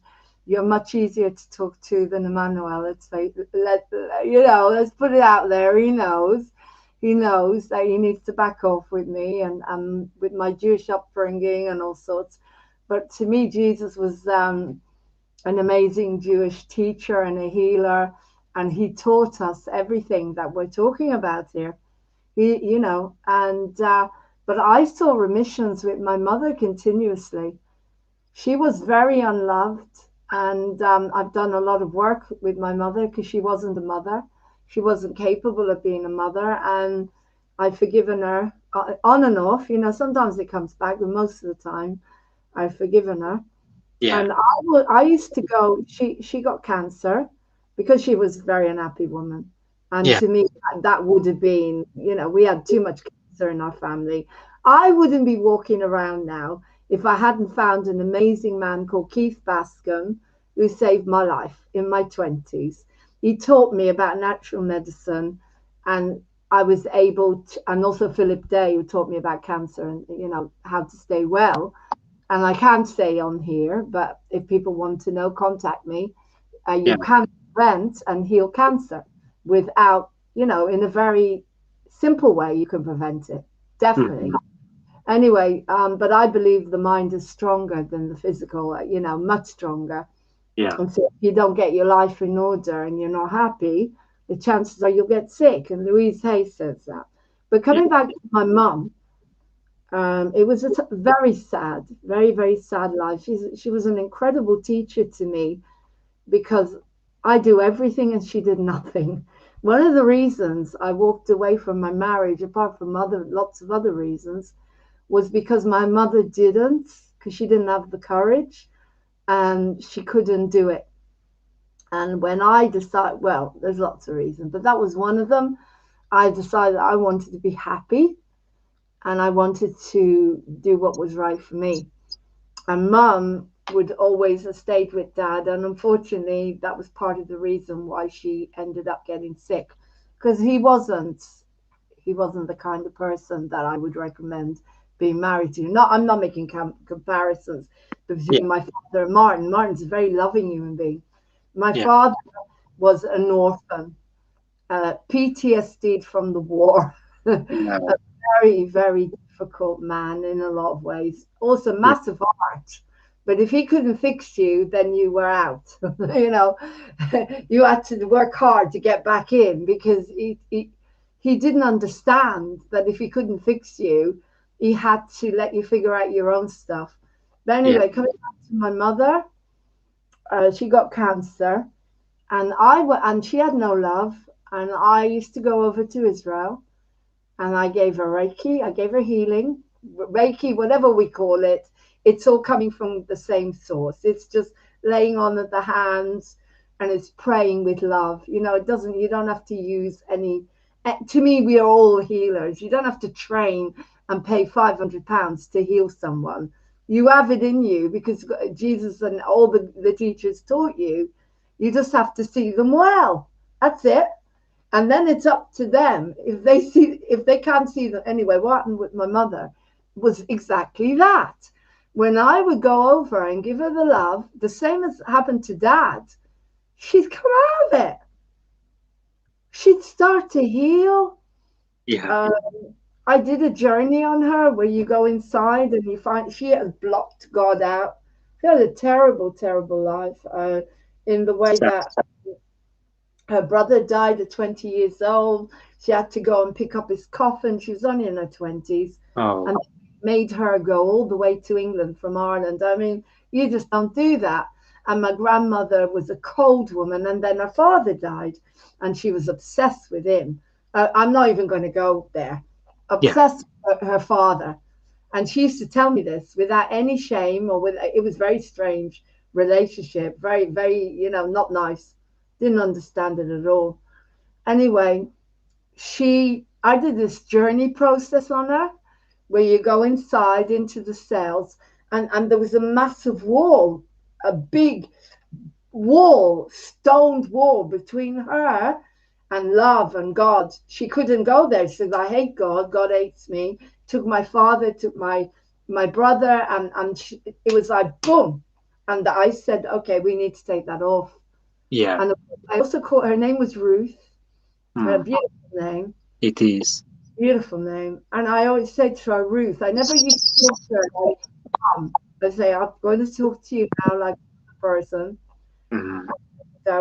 Speaker 1: you're much easier to talk to than Emmanuel. Let's say, let's put it out there. He knows that he needs to back off with me and with my Jewish upbringing and all sorts. But to me, Jesus was an amazing Jewish teacher and a healer, and he taught us everything that we're talking about here. But I saw remissions with my mother continuously. She was very unloved, and I've done a lot of work with my mother because she wasn't a mother. She wasn't capable of being a mother, and I've forgiven her on and off. You know, sometimes it comes back, but most of the time I've forgiven her.
Speaker 4: yeah,
Speaker 1: And I used to go. She got cancer because she was a very unhappy woman, and
Speaker 4: yeah,
Speaker 1: to me that would have been, you know, we had too much cancer in our family. I wouldn't be walking around now if I hadn't found an amazing man called Keith Bascom who saved my life in my 20s. He taught me about natural medicine, and I was able to, and also Philip Day, who taught me about cancer and, you know, how to stay well. And I can't say on here, but if people want to know, contact me.
Speaker 4: yeah,
Speaker 1: You can prevent and heal cancer without, you know, in a very simple way, you can prevent it. Definitely.
Speaker 4: mhm,
Speaker 1: Anyway, but I believe the mind is stronger than the physical, you know, much stronger.
Speaker 4: yeah,
Speaker 1: And so if you don't get your life in order and you're not happy, the chances are you'll get sick. And Louise Hay says that. But
Speaker 4: yeah,
Speaker 1: coming back to my mum, it was a very sad, very, very sad life. She was an incredible teacher to me because I do everything and she did nothing. One of the reasons I walked away from my marriage, apart from lots of other reasons, was because my mother didn't, because she didn't have the courage and she couldn't do it. And when I decided, well, there's lots of reasons, but that was one of them. I decided I wanted to be happy and I wanted to do what was right for me. And mum would always have stayed with dad, and unfortunately, that was part of the reason why she ended up getting sick, because he wasn't the kind of person that I would recommend being married to. No, I'm not making comparisons
Speaker 4: yeah,
Speaker 1: between my father and Martin. Martin's a very loving human being. My
Speaker 4: yeah,
Speaker 1: father was an orphan, PTSD from the war.
Speaker 4: yeah,
Speaker 1: A very, very difficult man in a lot of ways. Also,
Speaker 4: yeah,
Speaker 1: massive heart. But if he couldn't fix you, then you were out. You know, you had to work hard to get back in because he didn't understand that if he couldn't fix you, he had to let you figure out your own stuff. But
Speaker 4: yeah,
Speaker 1: anyway, coming back to my mother, she got cancer, and and she had no love. And I used to go over to Israel and I gave her Reiki, I gave her healing, Reiki, whatever we call it. It's all coming from the same source. It's just laying on of the hands and it's praying with love. You know, you don't have to use any. To me, we are all healers. You don't have to train and pay £500 to heal someone. You have it in you because Jesus and all the teachers taught you. You just have to see them well. That's it. And then it's up to them if they can't see them. Anyway, what happened with my mother was exactly that. When I would go over and give her the love, the same as happened to dad, she'd come out of it. She'd start to heal.
Speaker 4: yeah,
Speaker 1: uh, I did a journey on her where you go inside and you find she has blocked God out. She had a terrible, terrible life, in the way
Speaker 4: sad.
Speaker 1: that her brother died at 20 years old. She had to go and pick up his coffin. She was only in her 20s
Speaker 4: Oh,
Speaker 1: and made her go all the way to England from Ireland. I mean, you just don't do that. And my grandmother was a cold woman, and then her father died, and she was obsessed with him. I'm not even going to go there. Obsessed with her father. And she used to tell me this without any shame, or with, it was very strange relationship, very, very, you know, not nice. Didn't understand it at all. Anyway, I did this journey process on her where you go inside into the cells, and there was a massive wall, a big wall, stoned wall between her and love and God. She couldn't go there. She said, I hate God. God hates me. Took my father, took my brother, and it was like boom. And I said, okay, we need to take that off.
Speaker 4: Yeah.
Speaker 1: And I also called her name was Ruth. A beautiful name.
Speaker 4: It is.
Speaker 1: Beautiful name. And I always say to her, Ruth, I never used to talk to her like mom. I say, I'm going to talk to you now like a person.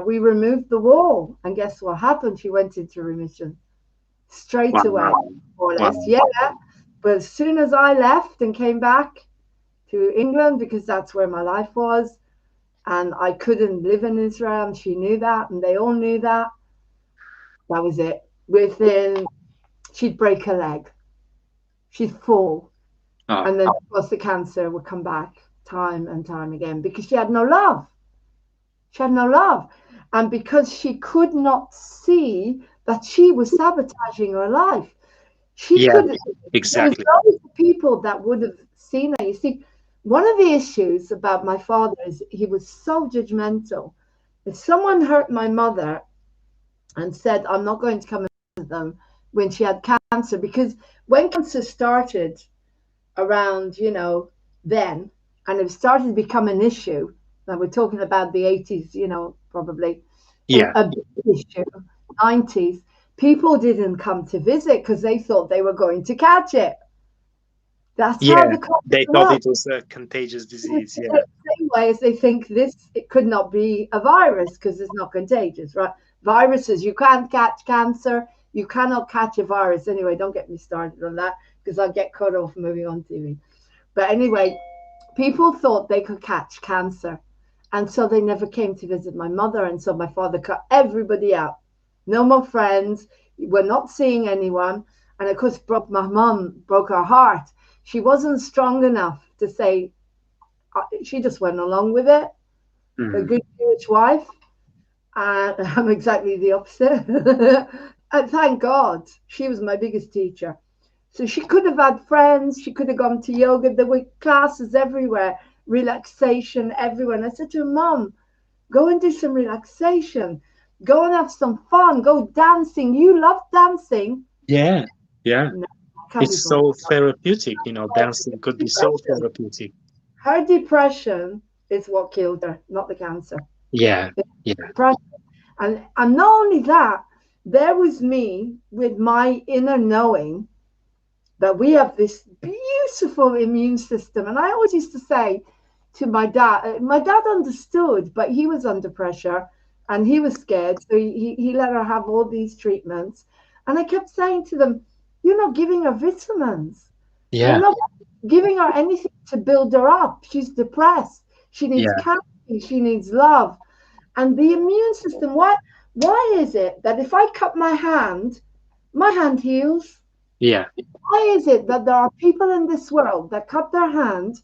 Speaker 1: We removed the wall, and guess what happened? She went into remission straight away, more or less. Yeah. But as soon as I left and came back to England, because that's where my life was, and I couldn't live in Israel, and she knew that, and they all knew that. That was it. Within, she'd break her leg, she'd fall, and then of course the cancer would come back time and time again because she had no love. She had no love. And because she could not see that she was sabotaging her life. She could,
Speaker 4: exactly.
Speaker 1: There's always people that would have seen her. You see, one of the issues about my father is he was so judgmental. If someone hurt my mother and said, I'm not going to come and visit them when she had cancer, because when cancer started around, you know, then, and it started to become an issue, now we're talking about the 80s, you know, probably.
Speaker 4: Yeah.
Speaker 1: A big issue, 90s. People didn't come to visit because they thought they were going to catch it. That's how
Speaker 4: they thought it was a contagious disease. Yeah.
Speaker 1: The same way as they think it could not be a virus because it's not contagious, right? Viruses, you can't catch cancer. You cannot catch a virus. Anyway, don't get me started on that because I'll get cut off moving on TV. But anyway, people thought they could catch cancer. And so they never came to visit my mother. And so my father cut everybody out. No more friends. We're not seeing anyone. And of course, my mom broke her heart. She wasn't strong enough to say, she just went along with it. A good Jewish wife. And I'm exactly the opposite. And thank God, she was my biggest teacher. So she could have had friends. She could have gone to yoga. There were classes everywhere. Relaxation everywhere. And I said to her, Mom, go and do some relaxation. Go and have some fun. Go dancing. You love dancing.
Speaker 4: Yeah.
Speaker 1: No,
Speaker 4: It's so therapeutic, you know, dancing could be so therapeutic.
Speaker 1: Her depression is what killed her, not the cancer.
Speaker 4: Yeah.
Speaker 1: Depression. And not only that, there was me with my inner knowing that we have this beautiful immune system. And I always used to say to my dad understood, but he was under pressure and he was scared. So he let her have all these treatments. And I kept saying to them, you're not giving her vitamins.
Speaker 4: Yeah.
Speaker 1: You're not giving her anything to build her up. She's depressed. She needs counseling. She needs love. And the immune system, why is it that if I cut my hand heals?
Speaker 4: Yeah.
Speaker 1: Why is it that there are people in this world that cut their hand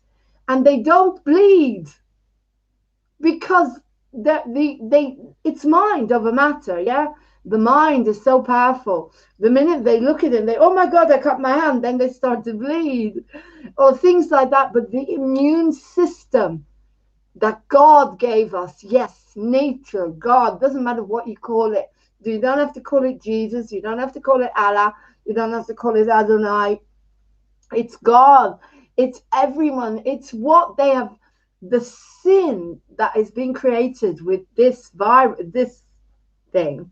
Speaker 1: and they don't bleed? Because it's mind over matter, yeah? The mind is so powerful. The minute they look at it, oh my God, I cut my hand, then they start to bleed or things like that. But the immune system that God gave us, yes, nature, God, doesn't matter what you call it. You don't have to call it Jesus. You don't have to call it Allah. You don't have to call it Adonai. It's God. It's everyone. It's what they have. The sin that is being created with this virus, this thing,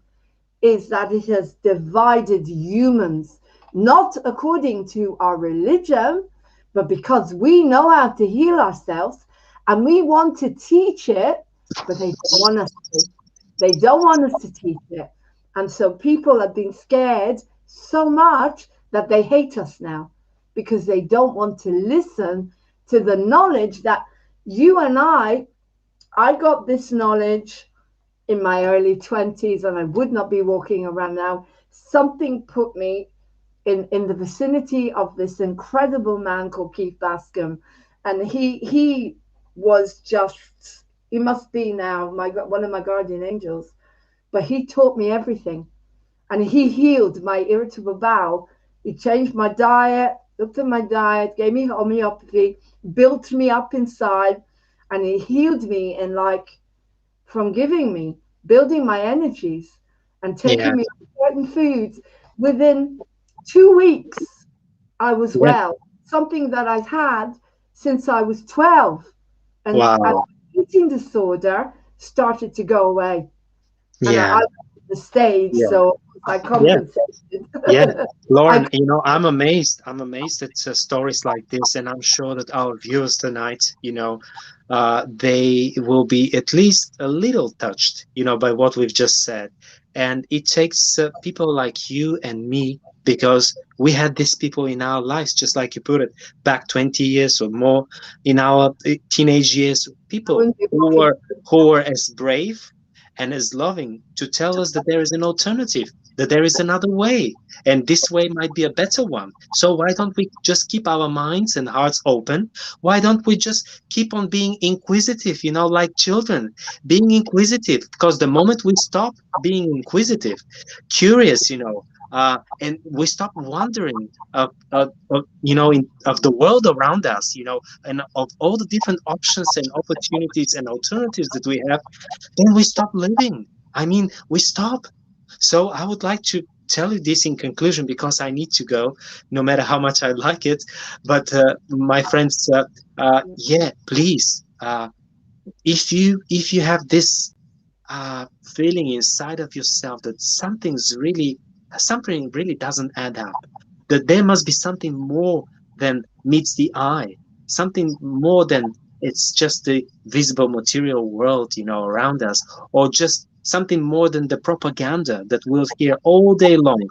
Speaker 1: is that it has divided humans, not according to our religion, but because we know how to heal ourselves and we want to teach it, but they don't want us to. They don't want us to teach it. And so people have been scared so much that they hate us now because they don't want to listen to the knowledge that you and I I got this knowledge in my early 20s, and I would not be walking around now. Something put me in the vicinity of this incredible man called Keith Bascom, and he was just, he must be now one of my guardian angels, but he taught me everything, and he healed my irritable bowel. He changed my diet, looked at my diet, gave me homeopathy, built me up inside, and he healed me in like from giving me, building my energies and
Speaker 3: Yeah.
Speaker 1: taking me on certain foods. Within 2 weeks, I was
Speaker 3: Yeah.
Speaker 1: well, something that I've had since I was 12. And
Speaker 3: Wow.
Speaker 1: eating disorder started to go away. And
Speaker 3: Yeah.
Speaker 1: I was on the stage,
Speaker 3: Yeah.
Speaker 1: so I
Speaker 3: Yeah.
Speaker 1: compensated.
Speaker 3: Yeah. Lauren,
Speaker 1: I,
Speaker 3: you know, I'm amazed. I'm amazed at stories like this, and I'm sure that our viewers tonight, you know, they will be at least a little touched, you know, by what we've just said. And it takes people like you and me, because we had these people in our lives, just like you put it, back 20 years or more in our teenage years,
Speaker 1: I
Speaker 3: people
Speaker 1: wouldn't be walking.
Speaker 3: who were as brave and as loving to tell us that there is an alternative, that there is another way, and this way might be a better one. So why don't we just keep our minds and hearts open? Why don't we just keep on being inquisitive, you know, like children, being inquisitive? Because the moment we stop being inquisitive, curious, you know, and we stop wondering of you know, of the world around us, you know, and of all the different options and opportunities and alternatives that we have, then we stop living. I mean, we stop. So I would like to tell you this in conclusion, because I need to go, no matter how much I like it. But my friends, yeah, please, if you have this feeling inside of yourself that something really doesn't add up, that there must be something more than meets the eye, something more than it's just the visible material world, you know, around us, or just something more than the propaganda that we'll hear all day long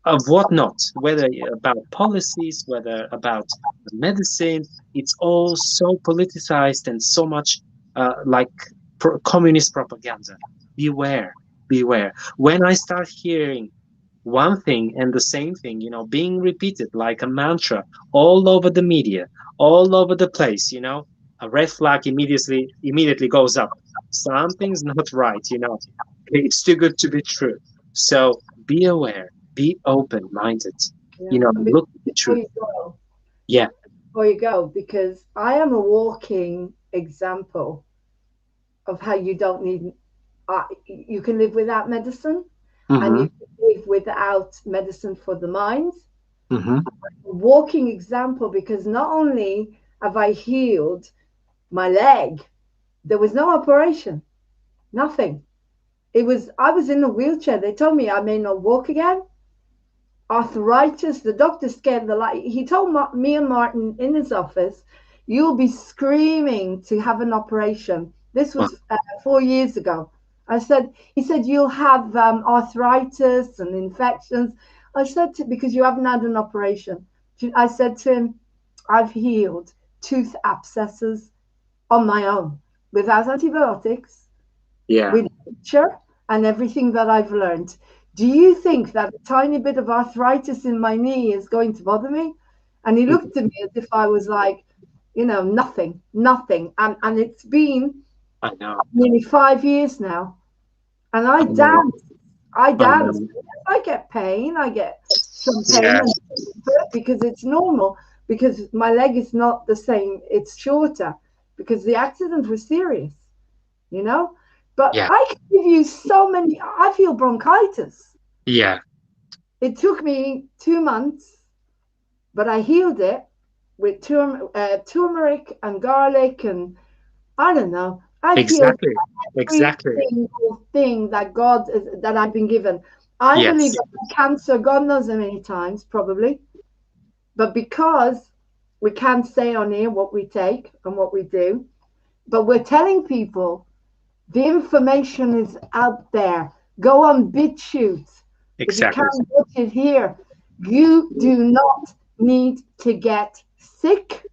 Speaker 3: of whatnot, whether about policies, whether about medicine. It's all so politicized and so much like communist propaganda. Beware, beware. When I start hearing one thing and the same thing, you know, being repeated like a mantra all over the media, all over the place, you know, a red flag immediately goes up. Something's not right, you know. It's too good to be true. So be aware, be open-minded,
Speaker 1: Yeah.
Speaker 3: you know,
Speaker 1: And
Speaker 3: look at the
Speaker 1: before
Speaker 3: truth.
Speaker 1: you go,
Speaker 3: Yeah.
Speaker 1: before you go, because I am a walking example of how you don't need, you can live without medicine, and
Speaker 3: Mm-hmm.
Speaker 1: you can live without medicine for the mind.
Speaker 3: Mm-hmm.
Speaker 1: Walking example, because not only have I healed my leg, there was no operation, nothing. I was in a wheelchair. They told me I may not walk again. Arthritis, the doctor scared the light. He told me and Martin in his office, you'll be screaming to have an operation. This
Speaker 3: Wow.
Speaker 1: was 4 years ago. He said, you'll have arthritis and infections. Because you haven't had an operation. I said to him, I've healed tooth abscesses on my own without antibiotics,
Speaker 3: Yeah.
Speaker 1: with nature and everything that I've learned. Do you think that a tiny bit of arthritis in my knee is going to bother me? And he
Speaker 3: Mhm.
Speaker 1: looked at me as if I was like, nothing, nothing. And it's been
Speaker 3: I know.
Speaker 1: nearly 5 years now. And
Speaker 3: I know.
Speaker 1: I
Speaker 3: I
Speaker 1: dance.
Speaker 3: know.
Speaker 1: I get pain. I get some pain
Speaker 3: Yeah.
Speaker 1: and because it's normal, because my leg is not the same. It's shorter because the accident was serious, you know? But
Speaker 3: Yeah.
Speaker 1: I can give you so many. I feel bronchitis.
Speaker 3: Yeah.
Speaker 1: It took me 2 months, but I healed it with turmeric and garlic, and I don't know. I've healed
Speaker 3: Exactly.
Speaker 1: every
Speaker 3: Exactly.
Speaker 1: single thing that I've been given. I believe
Speaker 3: Yes.
Speaker 1: I've had cancer, God knows how many times, probably. But because we can't say on here what we take and what we do, but we're telling people the information is out there. Go on BitChute. If you
Speaker 3: Exactly.
Speaker 1: can't watch it here, you do not need to get sick.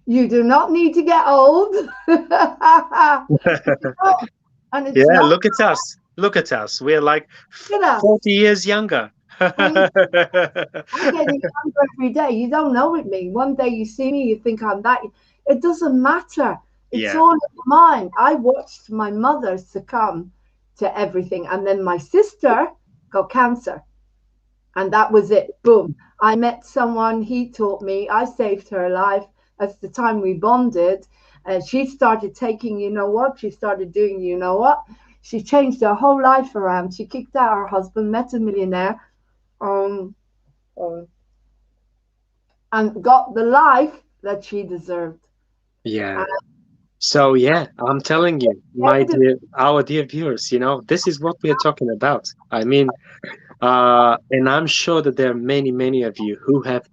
Speaker 1: You do not need to get old. And it's
Speaker 3: Yeah,
Speaker 1: not
Speaker 3: look at us. Look at us. We're like
Speaker 1: at us.
Speaker 3: 40 years younger.
Speaker 1: Thank I'm getting younger every day. You don't know it, me. One day you see me, you think I'm that. It doesn't matter. It's
Speaker 3: Yeah.
Speaker 1: all in your mind. I watched my mother succumb to everything, and then my sister got cancer, and that was it. Boom. I met someone. He taught me. I saved her life. That's the time we bonded. And she started taking, you know what? She started doing, you know what? She changed her whole life around. She kicked out her husband, met a millionaire. Um, um, and got the life that she deserved.
Speaker 3: Yeah.
Speaker 1: And
Speaker 3: So yeah, I'm telling you, my
Speaker 1: at the end
Speaker 3: dear, our dear viewers, this is what we are talking about. I mean, and I'm sure that there are many, many of you who have,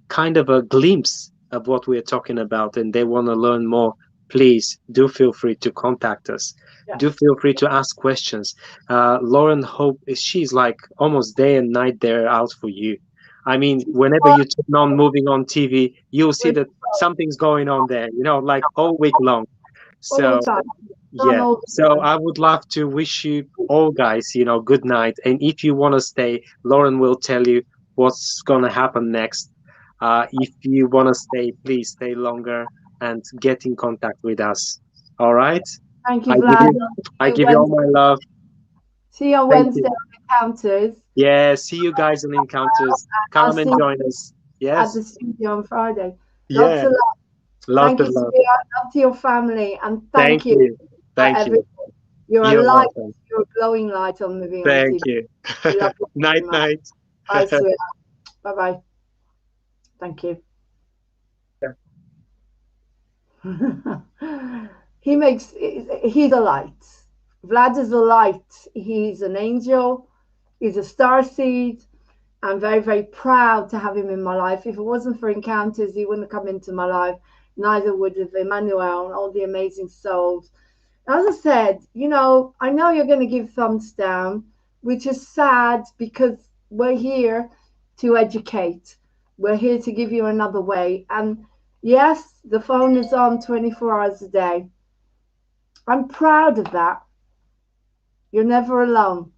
Speaker 3: kind of a glimpse of what we are talking about and they want to learn more. Please do feel free to contact us.
Speaker 1: yes,
Speaker 3: Do feel free to ask questions. Lauren Hope, she's like almost day and night there out for you. I mean, whenever you turn on Moving on TV, you'll see
Speaker 1: with
Speaker 3: that something's going on there, like all week long.
Speaker 1: all the
Speaker 3: So
Speaker 1: time, done
Speaker 3: yeah.
Speaker 1: all the
Speaker 3: So
Speaker 1: time.
Speaker 3: I would love to wish you all guys, good night. And if you want to stay, Lauren will tell you what's going to happen next. If you want to stay, please stay longer and get in contact with us. All right.
Speaker 1: Thank you,
Speaker 3: I give
Speaker 1: Vlad.
Speaker 3: you, I give you all my love.
Speaker 1: See you on
Speaker 3: Thank
Speaker 1: Wednesday
Speaker 3: you.
Speaker 1: on Encounters.
Speaker 3: Yeah. See you guys on Encounters.
Speaker 1: I'll
Speaker 3: Come
Speaker 1: see
Speaker 3: and
Speaker 1: you
Speaker 3: join us.
Speaker 1: at
Speaker 3: Yes.
Speaker 1: the studio on Friday. Lots
Speaker 3: Yeah.
Speaker 1: of love.
Speaker 3: Lots
Speaker 1: Thank
Speaker 3: of
Speaker 1: you,
Speaker 3: love.
Speaker 1: sweetheart. Love to your family. And
Speaker 3: Thank
Speaker 1: thank you
Speaker 3: you.
Speaker 1: for
Speaker 3: Thank you.
Speaker 1: everything. You're a
Speaker 3: You're
Speaker 1: light.
Speaker 3: welcome.
Speaker 1: You're a glowing light on Moving on
Speaker 3: Thank
Speaker 1: TV.
Speaker 3: you.
Speaker 1: We love you very
Speaker 3: Night,
Speaker 1: much.
Speaker 3: night.
Speaker 1: Bye, sweetheart. Bye-bye. Thank you. He's a light. Vlad is a light. He's an angel. He's a star seed. I'm very, very proud to have him in my life. If it wasn't for Encounters, he wouldn't have come into my life. Neither would have Emmanuel and all the amazing souls. As I said, I know you're going to give thumbs down, which is sad because we're here to educate. We're here to give you another way. And yes, the phone is on 24 hours a day. I'm proud of that. You're never alone.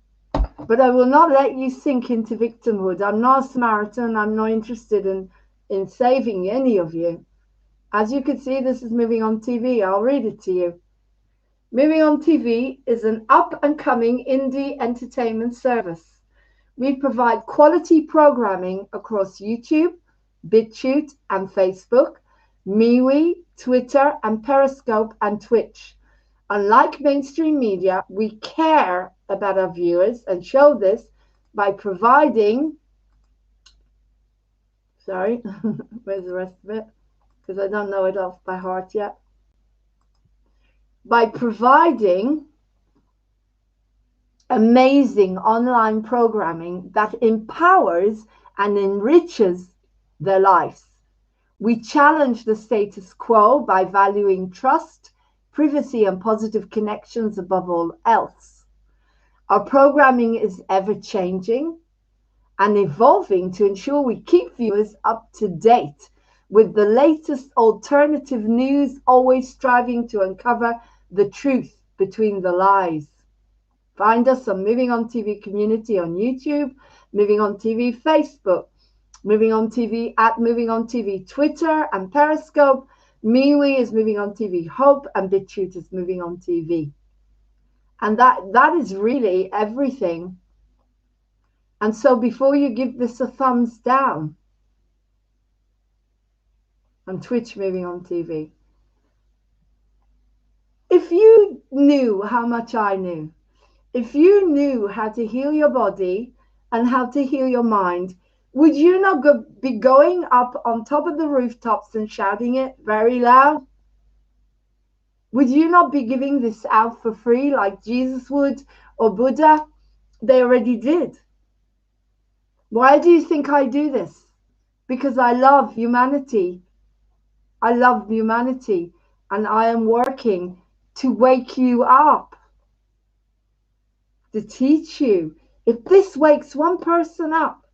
Speaker 1: But I will not let you sink into victimhood. I'm not a Samaritan. I'm not interested in saving any of you. As you can see, this is Moving on TV. I'll read it to you. Moving on TV is an up and coming indie entertainment service. We provide quality programming across YouTube, BitChute, and Facebook, MeWe, Twitter, and Periscope and Twitch. Unlike mainstream media, we care about our viewers and show this by providing. Sorry, where's the rest of it? Because I don't know it off by heart yet. By providing amazing online programming that empowers and enriches their lives. We challenge the status quo by valuing trust, privacy, and positive connections above all else. Our programming is ever changing and evolving to ensure we keep viewers up to date with the latest alternative news, always striving to uncover the truth between the lies. Find us on Moving on TV community on YouTube, Moving on TV Facebook, Moving on TV at Moving on TV Twitter and Periscope. MeWe is Moving on TV Hope, and BitChute is Moving on TV. And that is really everything. And so before you give this a thumbs down on Twitch Moving on TV, if you knew how much I knew, if you knew how to heal your body and how to heal your mind, would you not be going up on top of the rooftops and shouting it very loud? Would you not be giving this out for free like Jesus would or Buddha? They already did. Why do you think I do this? Because I love humanity. I love humanity, and I am working to wake you up, to teach you. If this wakes one person up,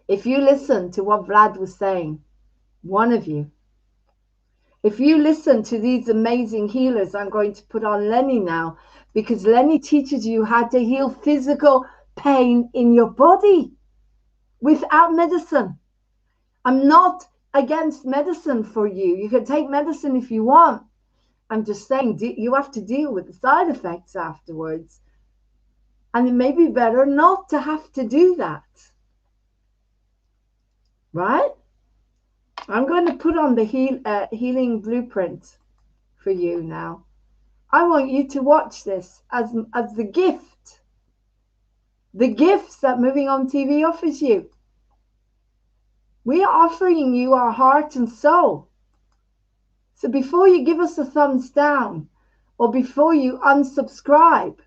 Speaker 1: if you listen to what Vlad was saying, One of you. If you listen to these amazing healers, I'm going to put on Lenny now, because Lenny teaches you how to heal physical pain in your body without medicine. I'm not against medicine for you. You can take medicine if you want. I'm just saying you have to deal with the side effects afterwards. And it may be better not to have to do that. Right? I'm going to put on the healing blueprint for you now. I want you to watch this as the gift. The gifts that Moving On TV offers you. We are offering you our heart and soul. So before you give us a thumbs down or before you unsubscribe,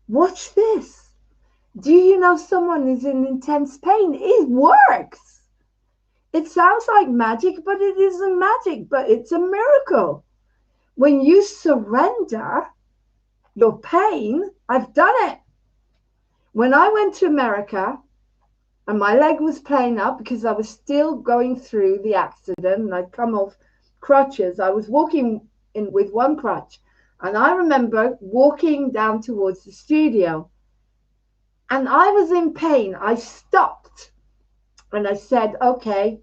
Speaker 1: watch this. Do you know someone is in intense pain? It works. It sounds like magic, but it isn't magic, but it's a miracle. When you surrender your pain, I've done it. When I went to America and my leg was playing up because I was still going through the accident and I'd come off crutches. I was walking in with one crutch. And I remember walking down towards the studio and I was in pain. I stopped and I said, okay,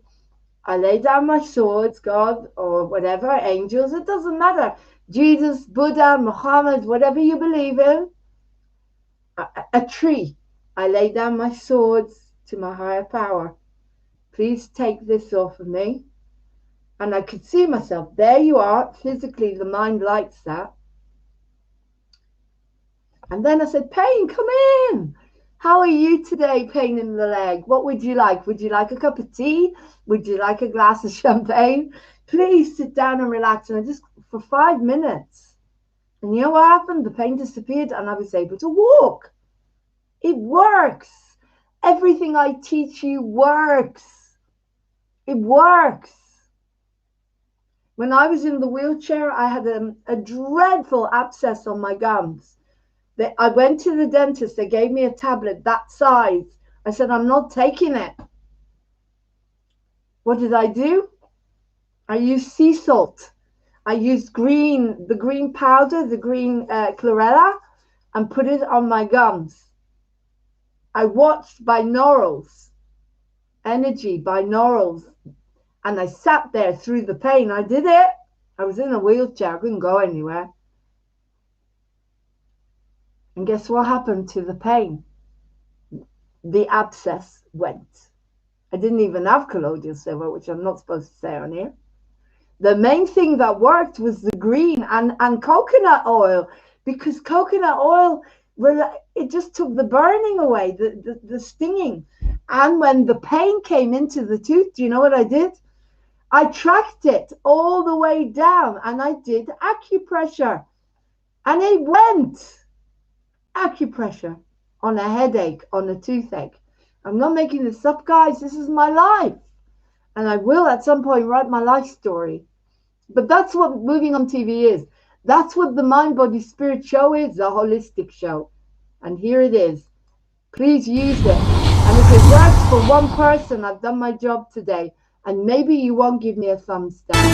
Speaker 1: I lay down my swords, God, or whatever, angels, it doesn't matter. Jesus, Buddha, Muhammad, whatever you believe in, a tree. I lay down my swords to my higher power. Please take this off of me. And I could see myself. There you are. Physically, the mind likes that. And then I said, pain, come in. How are you today, pain in the leg? What would you like? Would you like a cup of tea? Would you like a glass of champagne? Please sit down and relax. And I just, for 5 minutes. And you know what happened? The pain disappeared and I was able to walk. It works. Everything I teach you works. It works. When I was in the wheelchair, I had a dreadful abscess on my gums. I went to the dentist. They gave me a tablet that size. I said, I'm not taking it. What did I do? I used sea salt. I used the green powder, the green chlorella, and put it on my gums. I watched binaurals, energy binaurals, and I sat there through the pain. I did it. I was in a wheelchair. I couldn't go anywhere. And guess what happened to the pain? The abscess went. I didn't even have colloidal silver, which I'm not supposed to say on here. The main thing that worked was the green and coconut oil, because coconut oil, it just took the burning away, the stinging. And when the pain came into the tooth, do you know what I did? I tracked it all the way down and I did acupressure. And it went. Acupressure on a headache, on a toothache. I'm not making this up, guys. This is my life. And I will at some point write my life story. But that's what Moving On TV is. That's what the Mind, Body, Spirit show is, a holistic show. And here it is. Please use it. And if it works for one person, I've done my job today. And maybe you won't give me a thumbs down.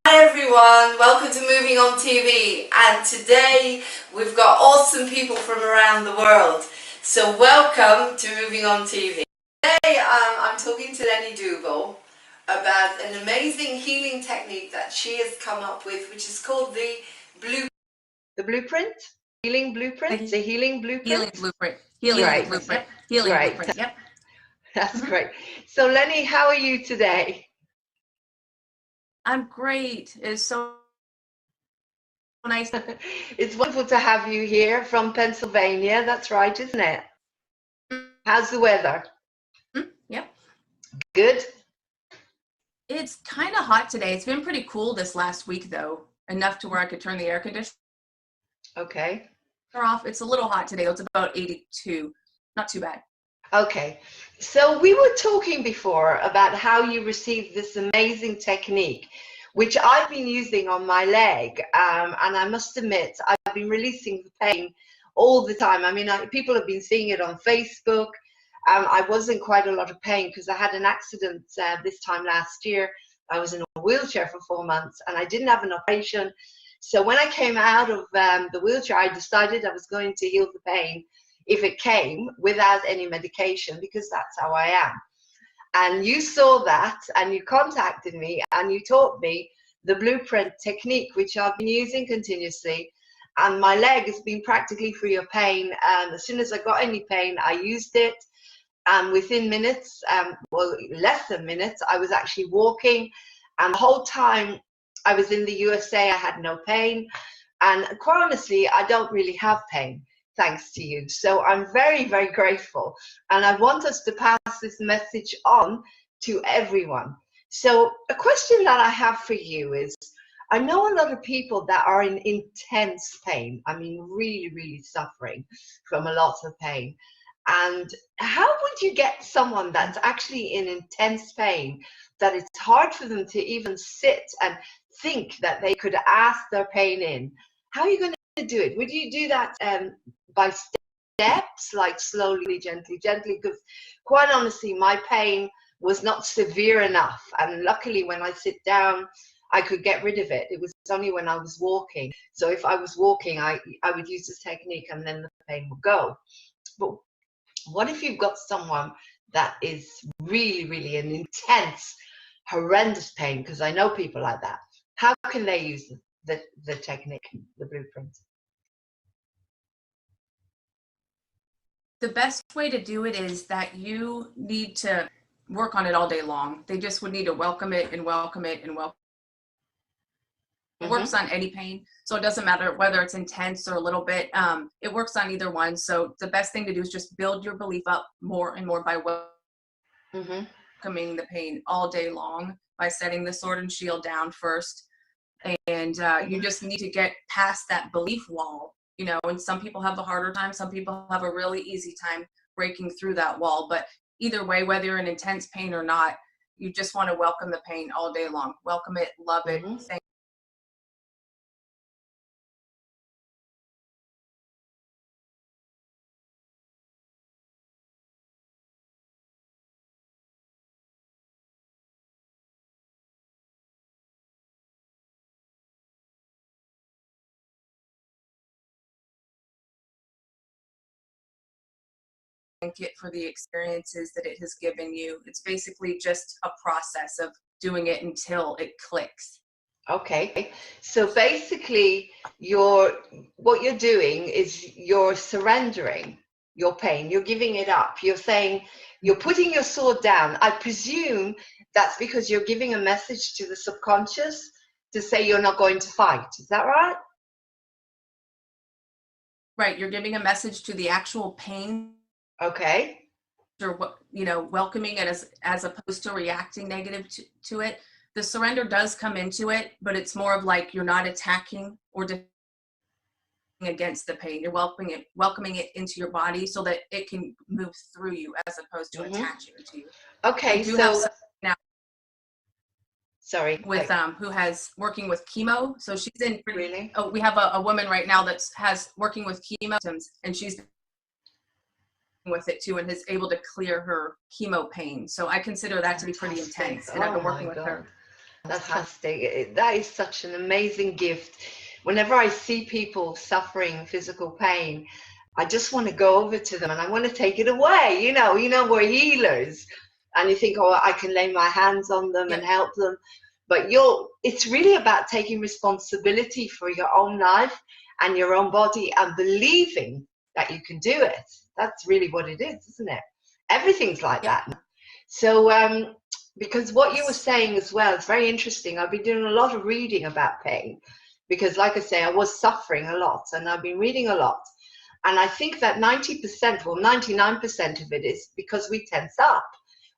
Speaker 5: Hi everyone, welcome to Moving On TV, and today we've got awesome people from around the world. So welcome to Moving On TV. Today I'm talking to Lenny Dougal about an amazing healing technique that she has come up with, which is called the blueprint? Healing blueprint? The healing blueprint?
Speaker 2: Healing blueprint. Healing
Speaker 5: Right.
Speaker 2: blueprint.
Speaker 5: Yep.
Speaker 2: Healing
Speaker 5: Right.
Speaker 2: blueprint. Yep.
Speaker 5: That's great. So Lenny, how are you today?
Speaker 2: I'm great. It's so nice.
Speaker 5: It's wonderful to have you here from Pennsylvania. That's right, isn't it? How's the weather?
Speaker 2: Yep.
Speaker 5: Good.
Speaker 2: It's kind of hot today. It's been pretty cool this last week, though. Enough to where I could turn the air conditioner
Speaker 5: Okay.
Speaker 2: off. It's a little hot today. It's about 82. Not too bad.
Speaker 5: Okay. So we were talking before about how you received this amazing technique, which I've been using on my leg. And I must admit, I've been releasing the pain all the time. I mean, people have been seeing it on Facebook. I was in quite a lot of pain because I had an accident this time last year. I was in a wheelchair for 4 months and I didn't have an operation. So when I came out of the wheelchair, I decided I was going to heal the pain if it came without any medication, because that's how I am. And you saw that and you contacted me and you taught me the blueprint technique, which I've been using continuously. And my leg has been practically free of pain. As soon as I got any pain, I used it. And within minutes, well, less than minutes, I was actually walking. And the whole time I was in the USA, I had no pain. And quite honestly, I don't really have pain, thanks to you. So I'm very, very grateful. And I want us to pass this message on to everyone. So a question that I have for you is, I know a lot of people that are in intense pain. I mean, really, really suffering from a lot of pain. And how would you get someone that's actually in intense pain, that it's hard for them to even sit and think that they could ask their pain in? How are you going to do it? Would you do that by steps, like slowly, gently, gently? Because quite honestly, my pain was not severe enough. And luckily, when I sit down, I could get rid of it. It was only when I was walking. So if I was walking, I would use this technique and then the pain would go. But what if you've got someone that is really, really in intense, horrendous pain? Because I know people like that. How can they use the technique, the blueprint?
Speaker 2: The best way to do it is that you need to work on it all day long. They just would need to welcome it and welcome it and welcome. It works on any pain, so it doesn't matter whether it's intense or a little bit. It works on either one. So the best thing to do is just build your belief up more and more by welcoming the pain all day long, by setting the sword and shield down first. And you just need to get past that belief wall, you know, and some people have a harder time. Some people have a really easy time breaking through that wall. But either way, whether you're in intense pain or not, you just want to welcome the pain all day long. Welcome it, love it, thank it for the experiences that it has given you. It's basically just a process of doing it until it clicks.
Speaker 5: Okay, so basically what you're doing is you're surrendering your pain, you're giving it up, you're saying, you're putting your sword down. I presume that's because you're giving a message to the subconscious to say you're not going to fight. Is that right?
Speaker 2: Right, you're giving a message to the actual pain.
Speaker 5: Okay.
Speaker 2: Or, you know, welcoming it as opposed to reacting negative to it. The surrender does come into it, but it's more of like you're not attacking or against the pain. You're welcoming it into your body so that it can move through you as opposed to attaching to you.
Speaker 5: Okay,
Speaker 2: so now,
Speaker 5: sorry,
Speaker 2: with who has working with chemo. So she's in.
Speaker 5: Really?
Speaker 2: Oh, we have a woman right now that's working with chemo symptoms, and she's with it too, and is able to clear her chemo pain. So I consider that to be pretty intense, and I've been working with her.
Speaker 5: That's fantastic. That is such an amazing gift. Whenever I see people suffering physical pain, I just want to go over to them and I want to take it away. You know, we're healers, and you think, oh, I can lay my hands on them and help them. But it's really about taking responsibility for your own life and your own body and believing that you can do it. That's really what it is, isn't it? Everything's like that. So, because what you were saying as well, it's very interesting. I've been doing a lot of reading about pain because, like I say, I was suffering a lot and I've been reading a lot. And I think that 90%, well, 99% of it is because we tense up.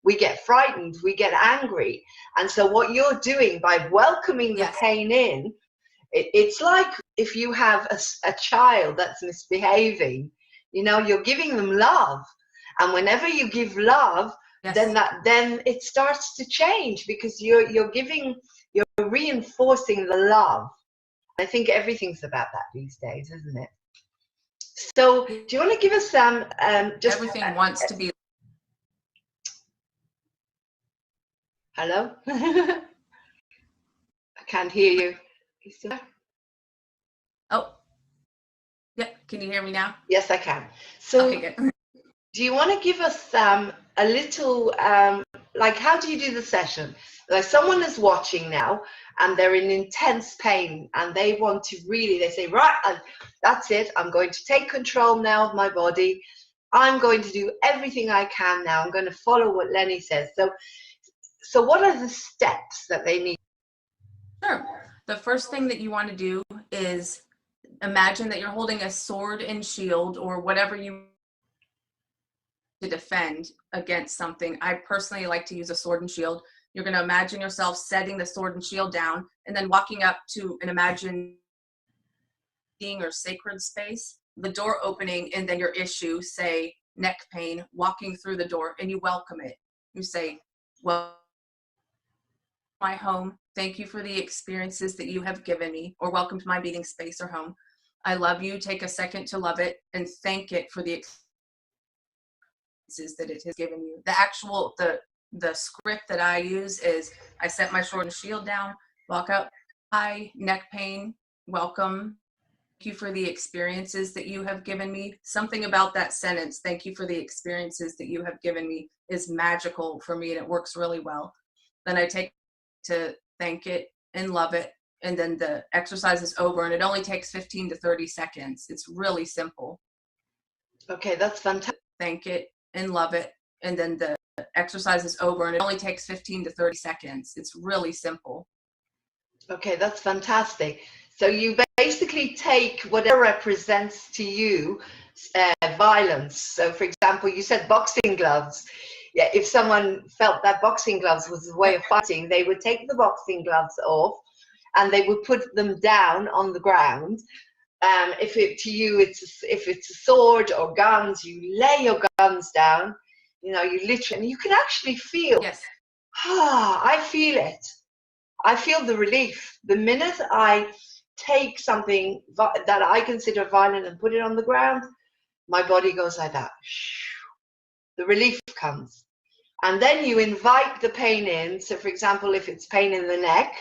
Speaker 5: We get frightened, we get angry. And so what you're doing by welcoming the pain in, it's like if you have a child that's misbehaving, you know, you're giving them love. And whenever you give love, then it starts to change because you're giving you're reinforcing the love. I think everything's about that these days, isn't it? So, do you want to give us some just
Speaker 2: everything wants to be.
Speaker 5: Hello? I can't hear you. You still there?
Speaker 2: Oh, yeah. Can you hear me now?
Speaker 5: Yes, I can. So,
Speaker 2: Okay, good.
Speaker 5: do you want to give us a little, like, how do you do the session? Like, someone is watching now and they're in intense pain and they want to really, they say, right, that's it. I'm going to take control now of my body. I'm going to do everything I can now. I'm going to follow what Lenny says. So what are the steps that they need?
Speaker 2: Sure. The first thing that you want to do is imagine that you're holding a sword and shield or whatever you to defend against something. I personally like to use a sword and shield. You're going to imagine yourself setting the sword and shield down and then walking up to an imagined or sacred space, the door opening, and then your issue, say neck pain, walking through the door, and you welcome it. You say, well, my home. Thank you for the experiences that you have given me, or welcome to my meeting space or home. I love you. Take a second to love it and thank it for the experiences that it has given you. The actual, the script that I use is I set my sword and shield down, walk up, hi, neck pain, welcome. Thank you for the experiences that you have given me. Something about that sentence, thank you for the experiences that you have given me, is magical for me and it works really well. Then I take to thank it and love it, and then the exercise is over and it only takes 15 to 30 seconds. It's really simple.
Speaker 5: Okay, that's fantastic.
Speaker 2: Thank it and love it, and then the exercise is over and it only takes 15 to 30 seconds. It's really simple.
Speaker 5: Okay, that's fantastic. So you basically take whatever represents to you violence. So, for example, you said boxing gloves. Yeah, if someone felt that boxing gloves was a way of fighting, they would take the boxing gloves off and they would put them down on the ground. If it's a sword or guns, you lay your guns down. You know, you literally, and you can actually feel.
Speaker 2: Yes.
Speaker 5: I feel it. I feel the relief. The minute I take something that I consider violent and put it on the ground, my body goes like that. The relief comes. And then you invite the pain in. So, for example, if it's pain in the neck,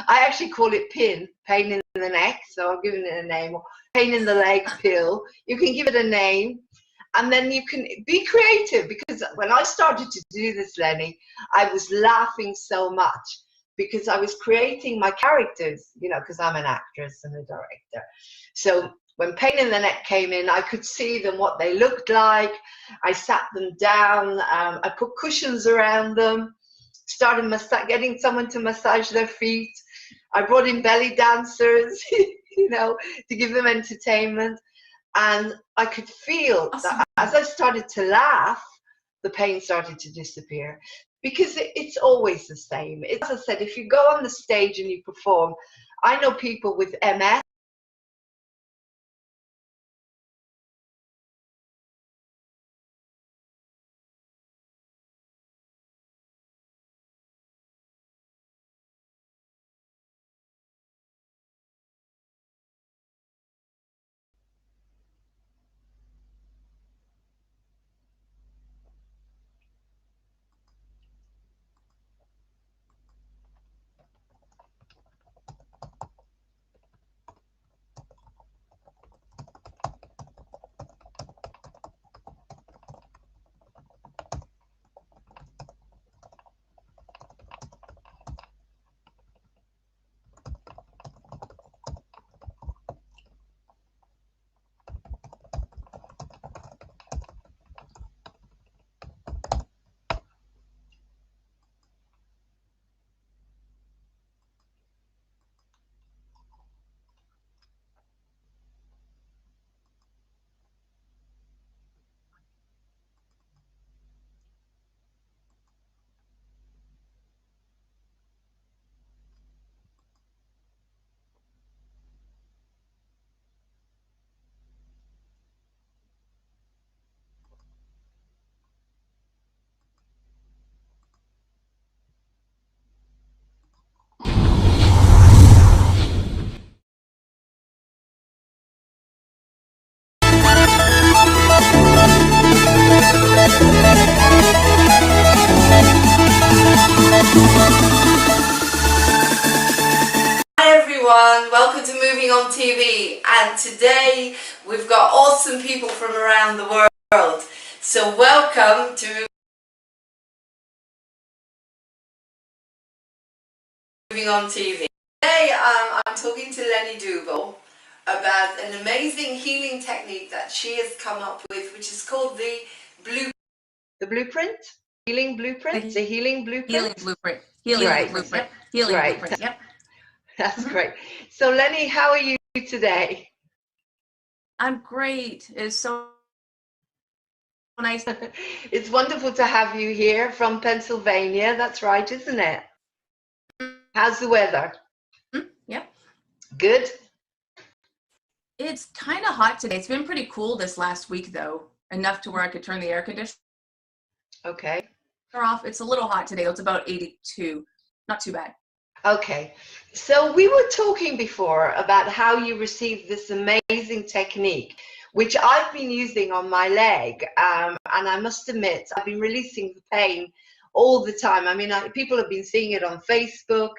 Speaker 5: I actually call it pain in the neck. So I'm giving it a name. Or pain in the leg pill. You can give it a name. And then you can be creative, because when I started to do this, Lenny, I was laughing so much because I was creating my characters, you know, because I'm an actress and a director. So when pain in the neck came in, I could see them, what they looked like. I sat them down. I put cushions around them, started getting someone to massage their feet. I brought in belly dancers, you know, to give them entertainment. And I could feel that as I started to laugh, the pain started to disappear, because it's always the same. As I said, if you go on the stage and you perform, I know people with MS. Moving On TV, and today we've got awesome people from around the world. So welcome to Moving On TV. Today I'm talking to Lenny Dougal about an amazing healing technique that she has come up with, which is called the blueprint? Healing blueprint? The healing blueprint?
Speaker 2: Healing blueprint. Healing
Speaker 5: Right.
Speaker 2: blueprint. Yep. Healing
Speaker 5: Right.
Speaker 2: blueprint. Yep.
Speaker 5: That's great. So Lenny, how are you today?
Speaker 2: I'm great. It's so nice.
Speaker 5: It's wonderful to have you here from Pennsylvania. That's right, isn't it? How's the weather?
Speaker 2: Yep.
Speaker 5: Good?
Speaker 2: It's kind of hot today. It's been pretty cool this last week, though. Enough to where I could turn the air conditioner
Speaker 5: Okay.
Speaker 2: off. It's a little hot today. It's about 82. Not too bad.
Speaker 5: Okay. So we were talking before about how you received this amazing technique, which I've been using on my leg. And I must admit, I've been releasing the pain all the time. I mean, people have been seeing it on Facebook.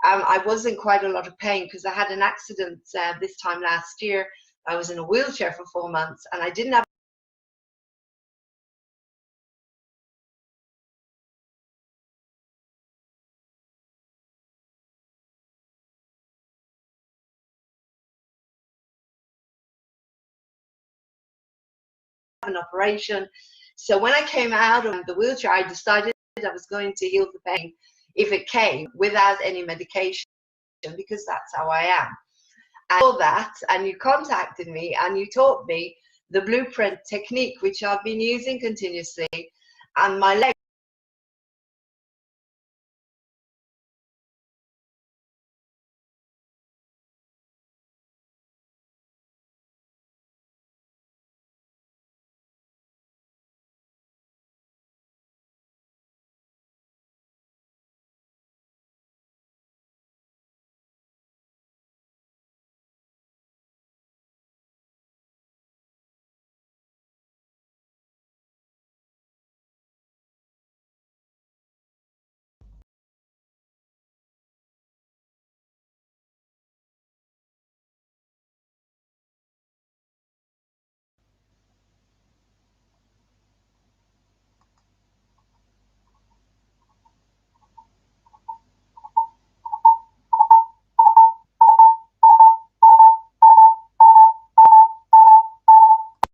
Speaker 5: I was in quite a lot of pain because I had an accident this time last year. I was in a wheelchair for 4 months and I didn't have an operation. So when I came out of the wheelchair, I decided I was going to heal the pain if it came without any medication, because that's how I am. And all that, and you contacted me and you taught me the blueprint technique, which I've been using continuously, and my leg